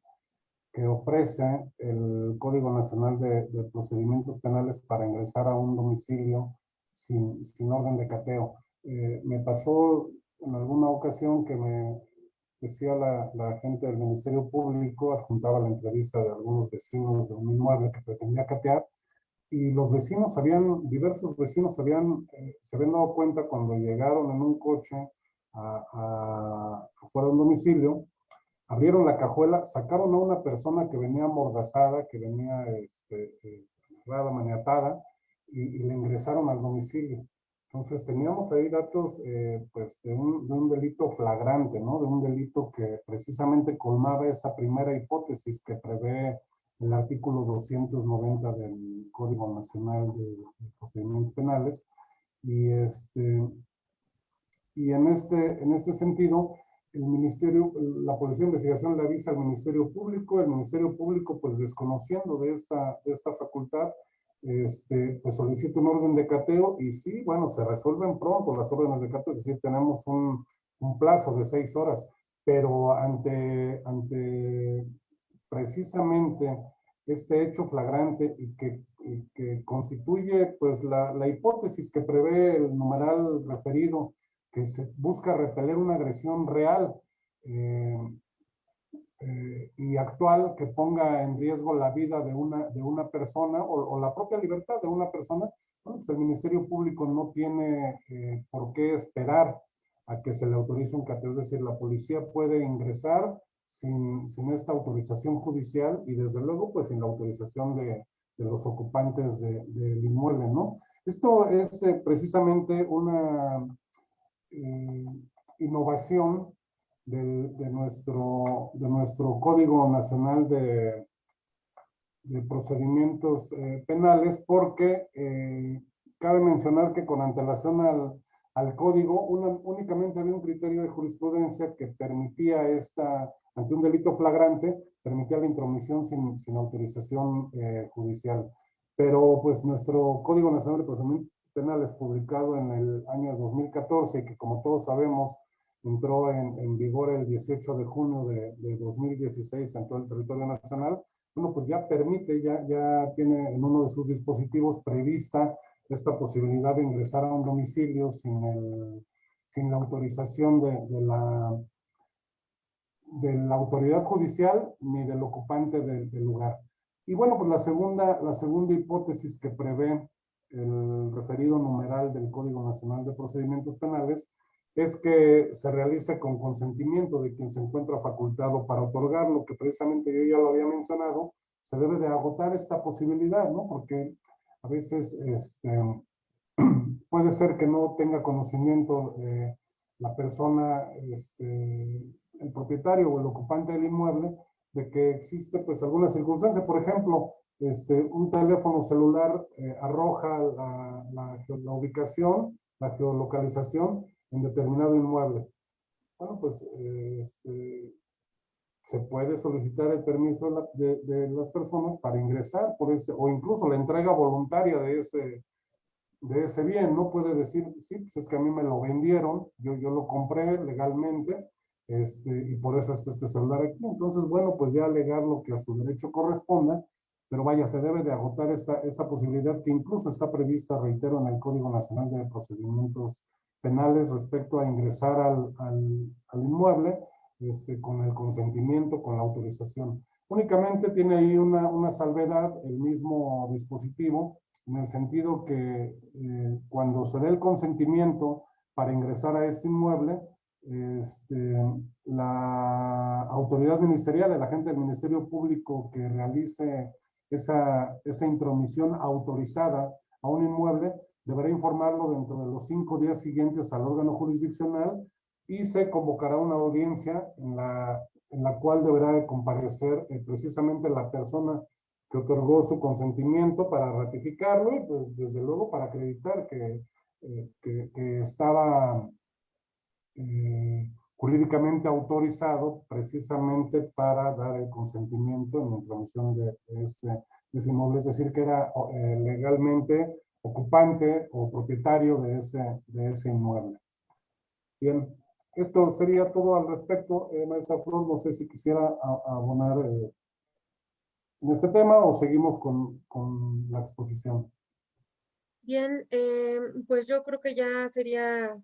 ofrece el Código Nacional de Procedimientos Penales para ingresar a un domicilio sin orden de cateo. Me pasó en alguna ocasión que me decía la gente del Ministerio Público, adjuntaba la entrevista de algunos vecinos de un inmueble que pretendía catear, y los vecinos diversos vecinos se habían dado cuenta cuando llegaron en un coche fuera de un domicilio, abrieron la cajuela, sacaron a una persona que venía amordazada, que venía agarrada, maniatada, y le ingresaron al domicilio. Entonces teníamos ahí datos pues de un delito flagrante, ¿no? De un delito que precisamente colmaba esa primera hipótesis que prevé el artículo 290 del Código Nacional de Procedimientos Penales. Y en este sentido, el Ministerio, la Policía de Investigación le avisa al Ministerio Público, el Ministerio Público, pues desconociendo de esta facultad, pues solicita un orden de cateo, y sí, bueno, se resuelven pronto las órdenes de cateo, es decir, tenemos un plazo de 6 horas, pero ante precisamente este hecho flagrante y que constituye pues la hipótesis que prevé el numeral referido, que se busca repeler una agresión real y actual que ponga en riesgo la vida de una persona o la propia libertad de una persona. Bueno, pues el Ministerio Público no tiene por qué esperar a que se le autorice un cateo, es decir, la policía puede ingresar sin esta autorización judicial y desde luego pues sin la autorización de los ocupantes del inmueble, ¿no? Esto es precisamente una innovación de nuestro Código Nacional de Procedimientos Penales, porque cabe mencionar que con antelación al código, únicamente había un criterio de jurisprudencia que permitía ante un delito flagrante, permitía la intromisión sin autorización judicial. Pero pues nuestro Código Nacional de Procedimientos Penales, publicado en el año 2014, y que como todos sabemos entró en vigor el 18 de junio de 2016 en todo el territorio nacional, bueno, pues ya permite, ya tiene en uno de sus dispositivos prevista esta posibilidad de ingresar a un domicilio sin la autorización de la autoridad judicial ni del ocupante del lugar. Y bueno, pues la segunda hipótesis que prevé el referido numeral del Código Nacional de Procedimientos Penales es que se realice con consentimiento de quien se encuentra facultado para otorgarlo, que precisamente yo ya lo había mencionado. Se debe de agotar esta posibilidad, ¿no? Porque a veces puede ser que no tenga conocimiento la persona, el propietario o el ocupante del inmueble, de que existe pues alguna circunstancia. Por ejemplo, un teléfono celular arroja la ubicación, la geolocalización en determinado inmueble. Bueno, pues se puede solicitar el permiso de las personas para ingresar por o incluso la entrega voluntaria de ese bien. No puede decir, sí, pues es que a mí me lo vendieron, yo lo compré legalmente, y por eso está este celular aquí. Entonces, bueno, pues ya alegar lo que a su derecho corresponda, pero vaya, se debe de agotar esta posibilidad que incluso está prevista, reitero, en el Código Nacional de Procedimientos Penales respecto a ingresar al inmueble con el consentimiento, con la autorización. Únicamente tiene ahí una salvedad el mismo dispositivo, en el sentido que cuando se dé el consentimiento para ingresar a este inmueble, la autoridad ministerial, el agente del Ministerio Público que realice esa intromisión autorizada a un inmueble, deberá informarlo dentro de los 5 días siguientes al órgano jurisdiccional y se convocará una audiencia en la cual deberá comparecer precisamente la persona que otorgó su consentimiento para ratificarlo y pues desde luego para acreditar que estaba jurídicamente autorizado precisamente para dar el consentimiento en la intromisión de ese inmueble, es decir, que era legalmente ocupante o propietario de ese inmueble. Bien, esto sería todo al respecto. Maestra Flor, no sé si quisiera abonar en este tema o seguimos con la exposición. Bien, pues yo creo que ya sería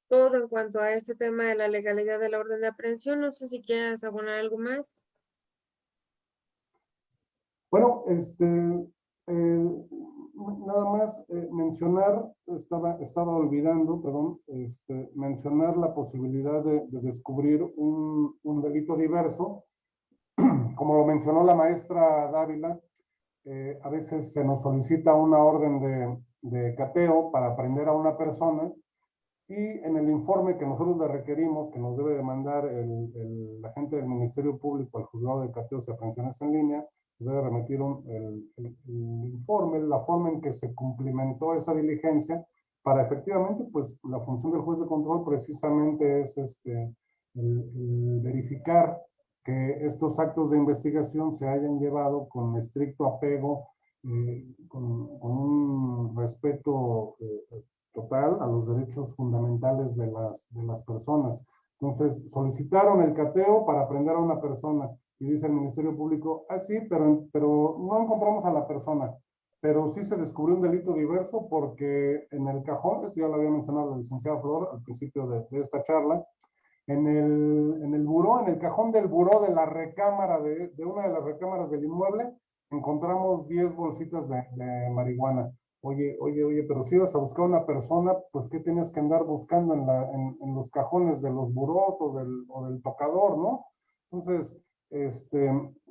todo en cuanto a este tema de la legalidad de la orden de aprehensión. No sé si quieras abonar algo más. Bueno, nada más mencionar, estaba olvidando, perdón, mencionar la posibilidad de descubrir un delito diverso. Como lo mencionó la maestra Dávila, a veces se nos solicita una orden de cateo para aprender a una persona y en el informe que nosotros le requerimos, que nos debe de mandar el agente del Ministerio Público al juzgado de cateos y aprehensiones en línea, debe remitir el informe, la forma en que se cumplimentó esa diligencia para efectivamente, pues la función del juez de control precisamente es el verificar que estos actos de investigación se hayan llevado con estricto apego, con un respeto total a los derechos fundamentales de las personas. Entonces, solicitaron el cateo para aprender a una persona y dice el Ministerio Público, sí, pero no encontramos a la persona, pero sí se descubrió un delito diverso porque en el cajón, esto ya lo había mencionado la licenciada Flor al principio de esta charla, en el buró, en el cajón del buró de la recámara, de una de las recámaras del inmueble, encontramos 10 bolsitas de marihuana. Oye, pero si ibas a buscar una persona, pues ¿qué tienes que andar buscando en los cajones de los burós o del tocador, ¿no? Entonces,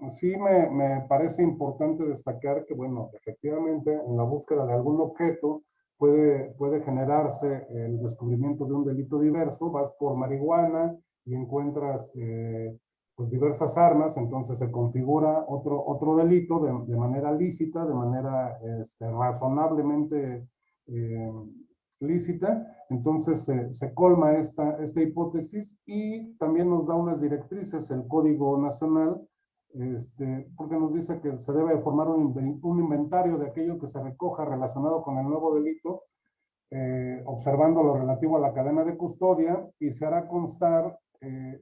sí me parece importante destacar que, bueno, efectivamente, en la búsqueda de algún objeto, puede generarse el descubrimiento de un delito diverso, vas por marihuana y encuentras pues diversas armas, entonces se configura otro delito de manera lícita, de manera razonablemente lícita, entonces se colma esta hipótesis y también nos da unas directrices el Código Nacional, porque nos dice que se debe formar un inventario de aquello que se recoja relacionado con el nuevo delito, observando lo relativo a la cadena de custodia, y se hará constar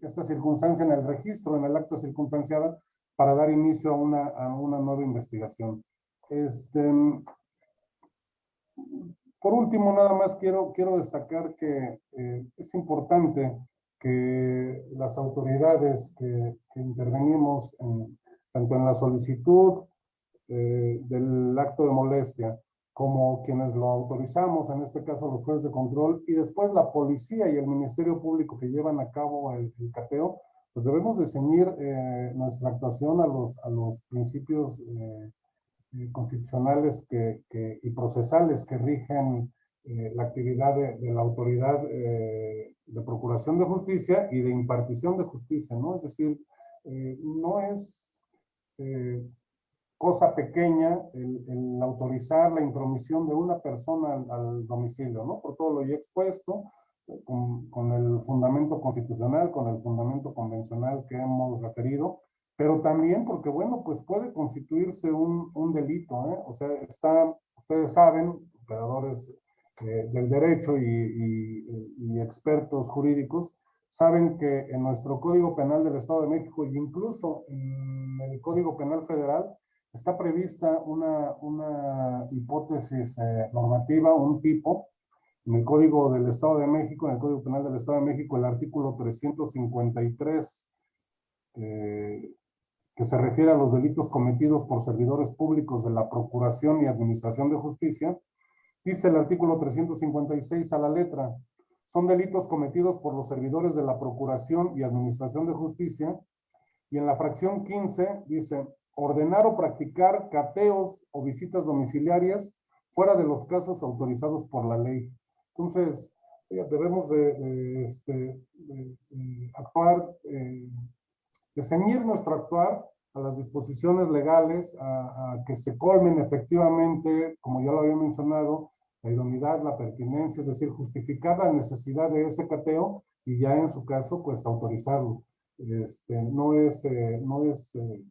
esta circunstancia en el registro, en el acta circunstanciada, para dar inicio a una nueva investigación. Por último, nada más quiero destacar que es importante que las autoridades que intervenimos tanto en la solicitud del acto de molestia como quienes lo autorizamos, en este caso los jueces de control, y después la policía y el Ministerio Público que llevan a cabo el cateo, pues debemos de ceñir nuestra actuación a los principios constitucionales y procesales que rigen la actividad de la autoridad de procuración de justicia y de impartición de justicia, ¿no? Es decir, no es cosa pequeña el autorizar la intromisión de una persona al domicilio, ¿no? Por todo lo ya expuesto, con el fundamento constitucional, con el fundamento convencional que hemos referido, pero también porque, bueno, pues puede constituirse un delito, ¿eh? O sea, ustedes saben, operadores del derecho y expertos jurídicos, saben que en nuestro Código Penal del Estado de México e incluso en el Código Penal Federal está prevista una hipótesis normativa, un tipo, en el Código del Estado de México, en el Código Penal del Estado de México, el artículo 353, que se refiere a los delitos cometidos por servidores públicos de la Procuración y Administración de Justicia, dice el artículo 356 a la letra: son delitos cometidos por los servidores de la Procuración y Administración de Justicia. Y en la fracción 15 dice, ordenar o practicar cateos o visitas domiciliarias fuera de los casos autorizados por la ley. Entonces, debemos de actuar, de ceñir nuestro actuar a las disposiciones legales, a que se colmen efectivamente, como ya lo había mencionado, la idoneidad, la pertinencia, es decir, justificar la necesidad de ese cateo y ya en su caso, pues autorizarlo. No es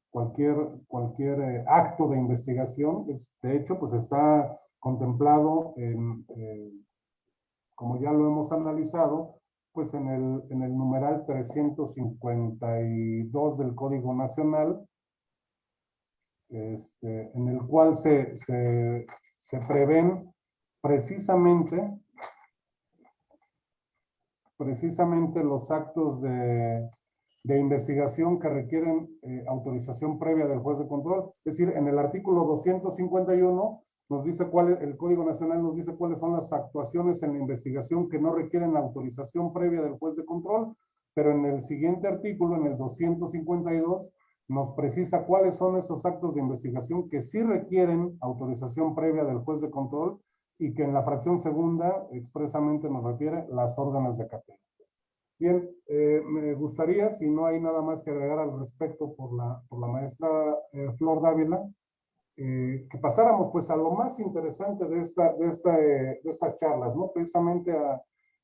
cualquier acto de investigación, de hecho, pues está contemplado como ya lo hemos analizado, pues en el numeral 352 del Código Nacional, en el cual se prevén precisamente los actos de investigación que requieren autorización previa del juez de control. Es decir, en el artículo 251 nos dice el Código Nacional nos dice cuáles son las actuaciones en la investigación que no requieren autorización previa del juez de control, pero en el siguiente artículo, en el 252, nos precisa cuáles son esos actos de investigación que sí requieren autorización previa del juez de control y que en la fracción segunda expresamente nos refiere las órdenes de cateo. Bien, me gustaría, si no hay nada más que agregar al respecto por la maestra Flor Dávila, que pasáramos pues a lo más interesante de estas charlas, ¿no? Precisamente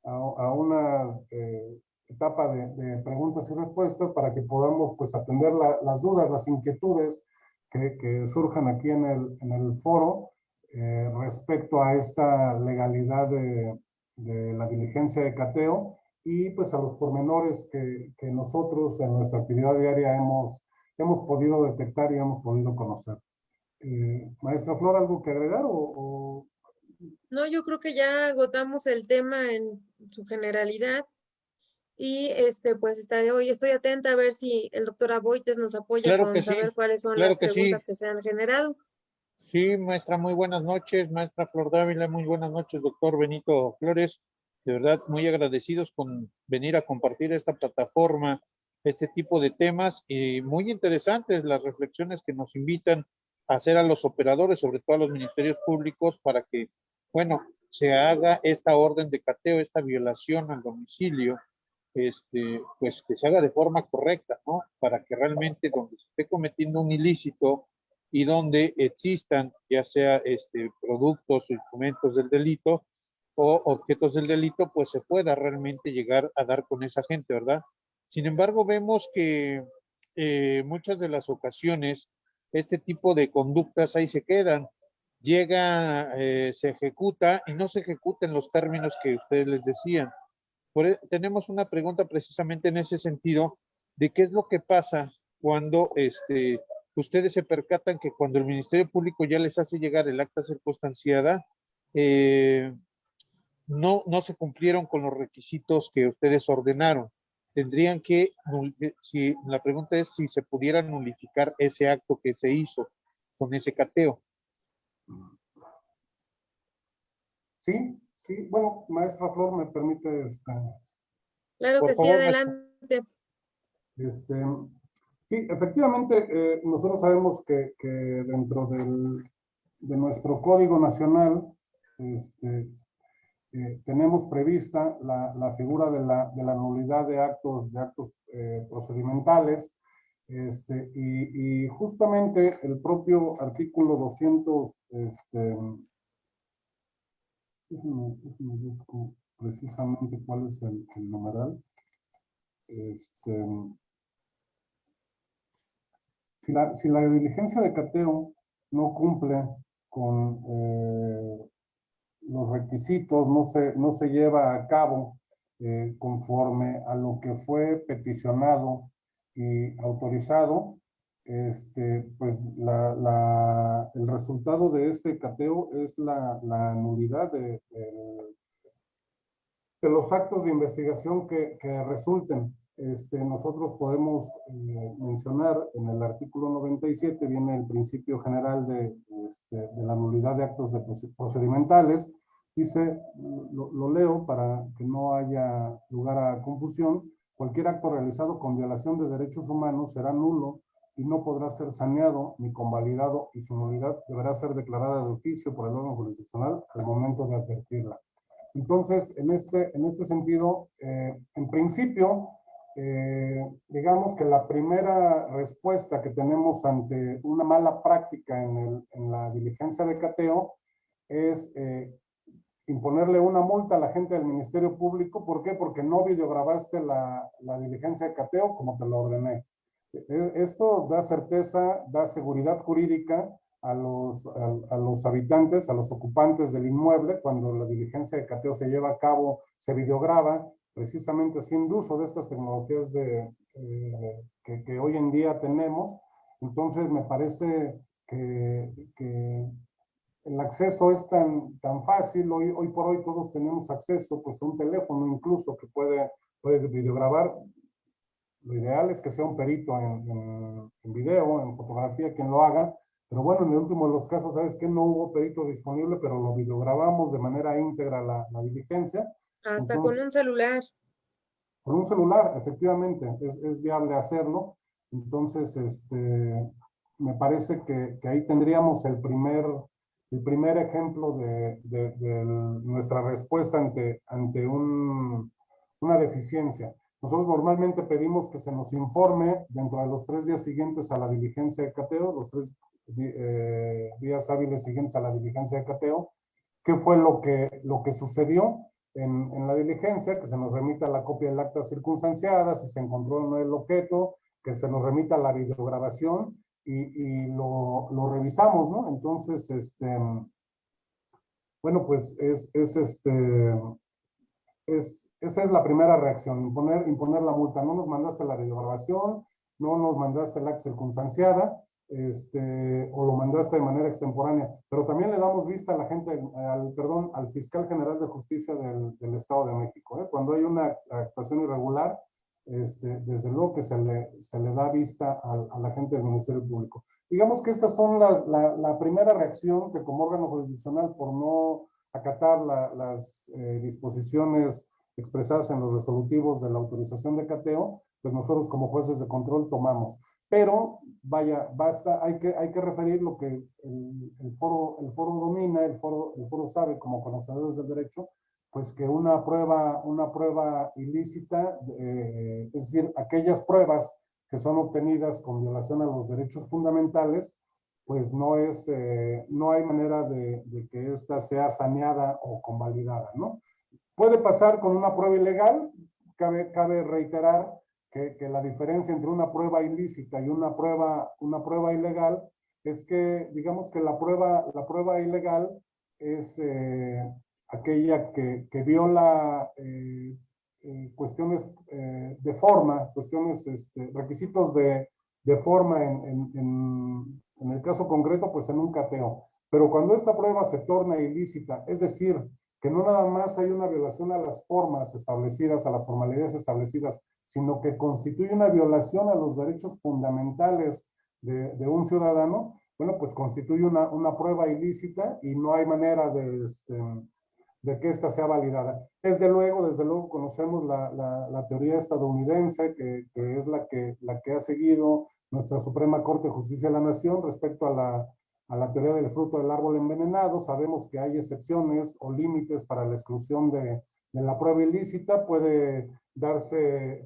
a una etapa de preguntas y respuestas para que podamos pues atender las dudas, las inquietudes que surjan aquí en el foro respecto a esta legalidad de la diligencia de cateo y pues a los pormenores que nosotros en nuestra actividad diaria hemos podido detectar y hemos podido conocer. Maestra Flor, ¿algo que agregar No, yo creo que ya agotamos el tema en su generalidad y pues estoy atenta a ver si el doctor Aboites nos apoya Claro que con sí, saber cuáles son claro las que sí. preguntas que se han generado. Sí, maestra, muy buenas noches, maestra Flor Dávila, muy buenas noches, doctor Benito Flores. De verdad, muy agradecidos con venir a compartir esta plataforma, este tipo de temas y muy interesantes las reflexiones que nos invitan a hacer a los operadores, sobre todo a los ministerios públicos, para que, bueno, se haga esta orden de cateo, esta violación al domicilio, pues que se haga de forma correcta, ¿no? Para que realmente donde se esté cometiendo un ilícito y donde existan ya sea productos o instrumentos del delito o objetos del delito, pues se pueda realmente llegar a dar con esa gente, ¿verdad? Sin embargo, vemos que muchas de las ocasiones este tipo de conductas ahí se quedan, llega, se ejecuta y no se ejecuta en los términos que ustedes les decían. Tenemos una pregunta precisamente en ese sentido de qué es lo que pasa cuando ustedes se percatan que cuando el Ministerio Público ya les hace llegar el acta circunstanciada, no se cumplieron con los requisitos que ustedes ordenaron. Tendrían que, la pregunta es si se pudiera nulificar ese acto que se hizo con ese cateo. Sí, bueno, maestra Flor, me permite Claro Por que sí, favor, maestra. adelante. Sí, efectivamente, nosotros sabemos que dentro de nuestro Código Nacional tenemos prevista la figura de la nulidad de actos procedimentales, y justamente el propio artículo 200, déjenme busco precisamente cuál es el numeral. Si la diligencia de cateo no cumple con los requisitos, no se lleva a cabo conforme a lo que fue peticionado y autorizado, pues el resultado de ese cateo es la nulidad de los actos de investigación que resulten. Nosotros podemos mencionar en el artículo 97, viene el principio general de la nulidad de actos procedimentales, Dice, lo leo para que no haya lugar a confusión: cualquier acto realizado con violación de derechos humanos será nulo y no podrá ser saneado ni convalidado, y su nulidad deberá ser declarada de oficio por el órgano jurisdiccional al momento de advertirla. Entonces, en este sentido, en principio, digamos que la primera respuesta que tenemos ante una mala práctica en la diligencia de cateo es imponerle una multa a la gente del Ministerio Público. ¿Por qué? Porque no videograbaste la diligencia de cateo como te lo ordené. Esto da certeza, da seguridad jurídica a los habitantes, a los ocupantes del inmueble. Cuando la diligencia de cateo se lleva a cabo, se videograba, precisamente haciendo uso de estas tecnologías que hoy en día tenemos. Entonces me parece que el acceso es tan fácil. Hoy por hoy todos tenemos acceso pues, a un teléfono incluso que puede videograbar. Lo ideal es que sea un perito en video, en fotografía, quien lo haga. Pero bueno, en el último de los casos, ¿sabes qué? No hubo perito disponible, pero lo videograbamos de manera íntegra la diligencia. Hasta Entonces, con un celular. con un celular, efectivamente, es viable hacerlo. Entonces, me parece que ahí tendríamos el primer ejemplo de nuestra respuesta ante una deficiencia. Nosotros normalmente pedimos que se nos informe dentro de los 3 días siguientes a la diligencia de cateo, los 3 días hábiles siguientes a la diligencia de cateo, qué fue lo que sucedió en la diligencia, que se nos remita la copia del acta circunstanciada, si se encontró o no el objeto, que se nos remita la videograbación y lo revisamos, ¿no? Entonces, bueno, pues esa es la primera reacción, imponer la multa. No nos mandaste la videograbación, no nos mandaste el acta circunstanciada, o lo mandaste de manera extemporánea, pero también le damos vista a la gente, al fiscal general de justicia del Estado de México, ¿eh? Cuando hay una actuación irregular, desde luego que se le da vista a la gente del Ministerio Público. Digamos que estas son la primera reacción que como órgano jurisdiccional, por no acatar las disposiciones expresadas en los resolutivos de la autorización de cateo, pues nosotros como jueces de control tomamos. Pero, vaya, hay que referir lo que el foro domina, el foro sabe como conocedores del derecho, pues que una prueba ilícita, es decir, aquellas pruebas que son obtenidas con violación a los derechos fundamentales, pues no hay manera de que ésta sea saneada o convalidada, ¿no? Puede pasar con una prueba ilegal. Cabe reiterar que la diferencia entre una prueba ilícita y una prueba ilegal es que, digamos que la prueba ilegal es aquella que viola cuestiones de forma, requisitos de forma en el caso concreto, pues en un cateo. Pero cuando esta prueba se torna ilícita, es decir, que no nada más hay una violación a las formas establecidas, a las formalidades establecidas, sino que constituye una violación a los derechos fundamentales de un ciudadano, bueno, pues constituye una prueba ilícita y no hay manera de que ésta sea validada. Desde luego conocemos la teoría estadounidense, que es la que ha seguido nuestra Suprema Corte de Justicia de la Nación respecto a la teoría del fruto del árbol envenenado. Sabemos que hay excepciones o límites para la exclusión de la prueba ilícita. Puede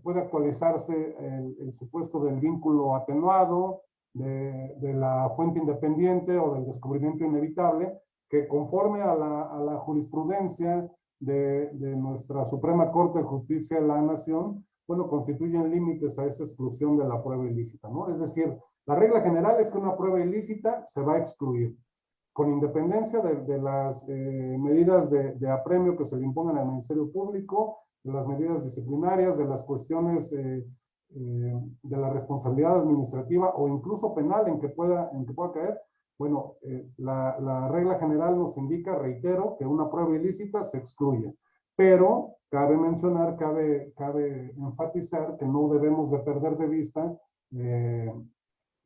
actualizarse el supuesto del vínculo atenuado, de la fuente independiente o del descubrimiento inevitable, que conforme a la jurisprudencia de nuestra Suprema Corte de Justicia de la Nación, bueno, constituyen límites a esa exclusión de la prueba ilícita, ¿no? Es decir, la regla general es que una prueba ilícita se va a excluir, con independencia de las medidas de apremio que se le impongan al Ministerio Público, de las medidas disciplinarias, de las cuestiones de la responsabilidad administrativa o incluso penal en que pueda caer. Bueno, la regla general nos indica, reitero, que una prueba ilícita se excluye, pero cabe mencionar, cabe enfatizar que no debemos de perder de vista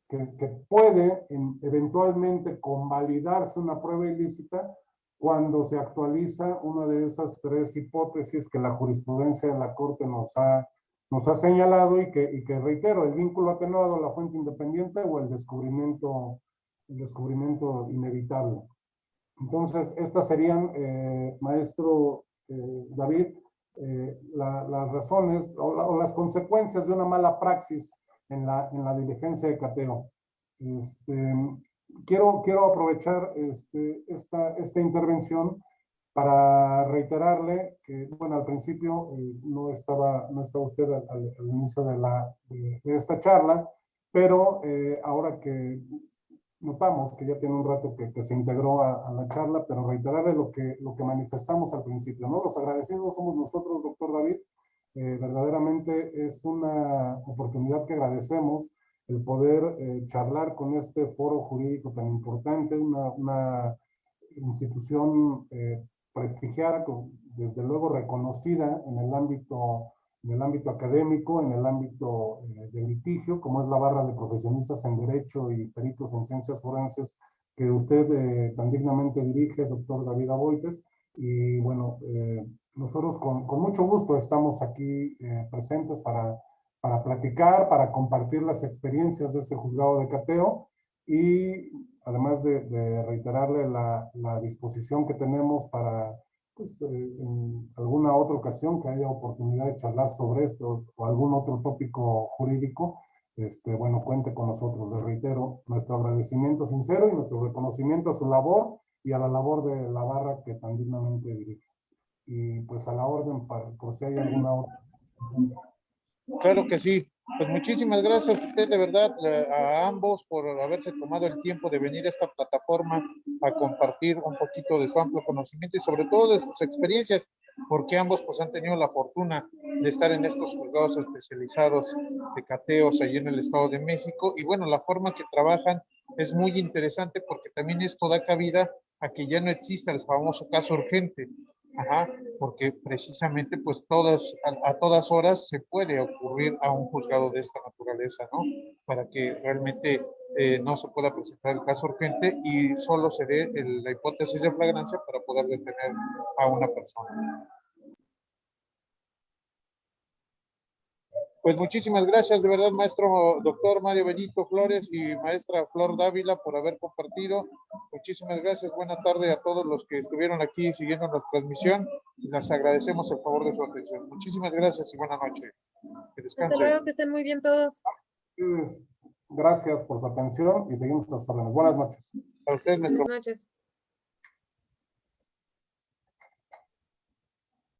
que puede eventualmente convalidarse una prueba ilícita cuando se actualiza una de esas tres hipótesis que la jurisprudencia de la Corte nos ha señalado y que reitero, el vínculo atenuado, la fuente independiente o el descubrimiento inevitable. Entonces, estas serían, maestro David, las razones o las consecuencias de una mala praxis en la diligencia de cateo. Quiero aprovechar esta intervención para reiterarle que, bueno, al principio no estaba usted al inicio de esta charla, pero ahora que notamos que ya tiene un rato que se integró a la charla, pero reiterarle lo que manifestamos al principio, ¿no? Los agradecidos somos nosotros, doctor David. Verdaderamente es una oportunidad que agradecemos el poder charlar con este foro jurídico tan importante, una institución prestigiada, desde luego reconocida en el ámbito académico, en el ámbito de litigio, como es la barra de profesionistas en Derecho y peritos en Ciencias Forenses, que usted tan dignamente dirige, doctor David Aboites. Y bueno, nosotros con mucho gusto estamos aquí presentes para platicar, para compartir las experiencias de este juzgado de cateo y además de reiterarle la disposición que tenemos para, pues, en alguna otra ocasión que haya oportunidad de charlar sobre esto o algún otro tópico jurídico, bueno, cuente con nosotros. Le reitero nuestro agradecimiento sincero y nuestro reconocimiento a su labor y a la labor de la barra que tan dignamente dirige. Y pues a la orden por si hay alguna otra. Claro que sí. Pues muchísimas gracias a usted, de verdad, a ambos por haberse tomado el tiempo de venir a esta plataforma a compartir un poquito de su amplio conocimiento y sobre todo de sus experiencias, porque ambos pues han tenido la fortuna de estar en estos juzgados especializados de cateos allí en el Estado de México. Y bueno, la forma que trabajan es muy interesante porque también esto da cabida a que ya no exista el famoso caso urgente. Ajá, porque precisamente pues a todas horas se puede ocurrir a un juzgado de esta naturaleza, ¿no? Para que realmente no se pueda presentar el caso urgente y solo se dé la hipótesis de flagrancia para poder detener a una persona. Pues muchísimas gracias, de verdad, maestro doctor Mario Benito Flores y maestra Flor Dávila por haber compartido. Muchísimas gracias, buena tarde a todos los que estuvieron aquí siguiendo nuestra transmisión y les agradecemos el favor de su atención. Muchísimas gracias y buena noche. Que descansen. Hasta luego, que estén muy bien todos. Gracias por su atención y seguimos hasta las buenas noches. A usted, maestro. Buenas noches.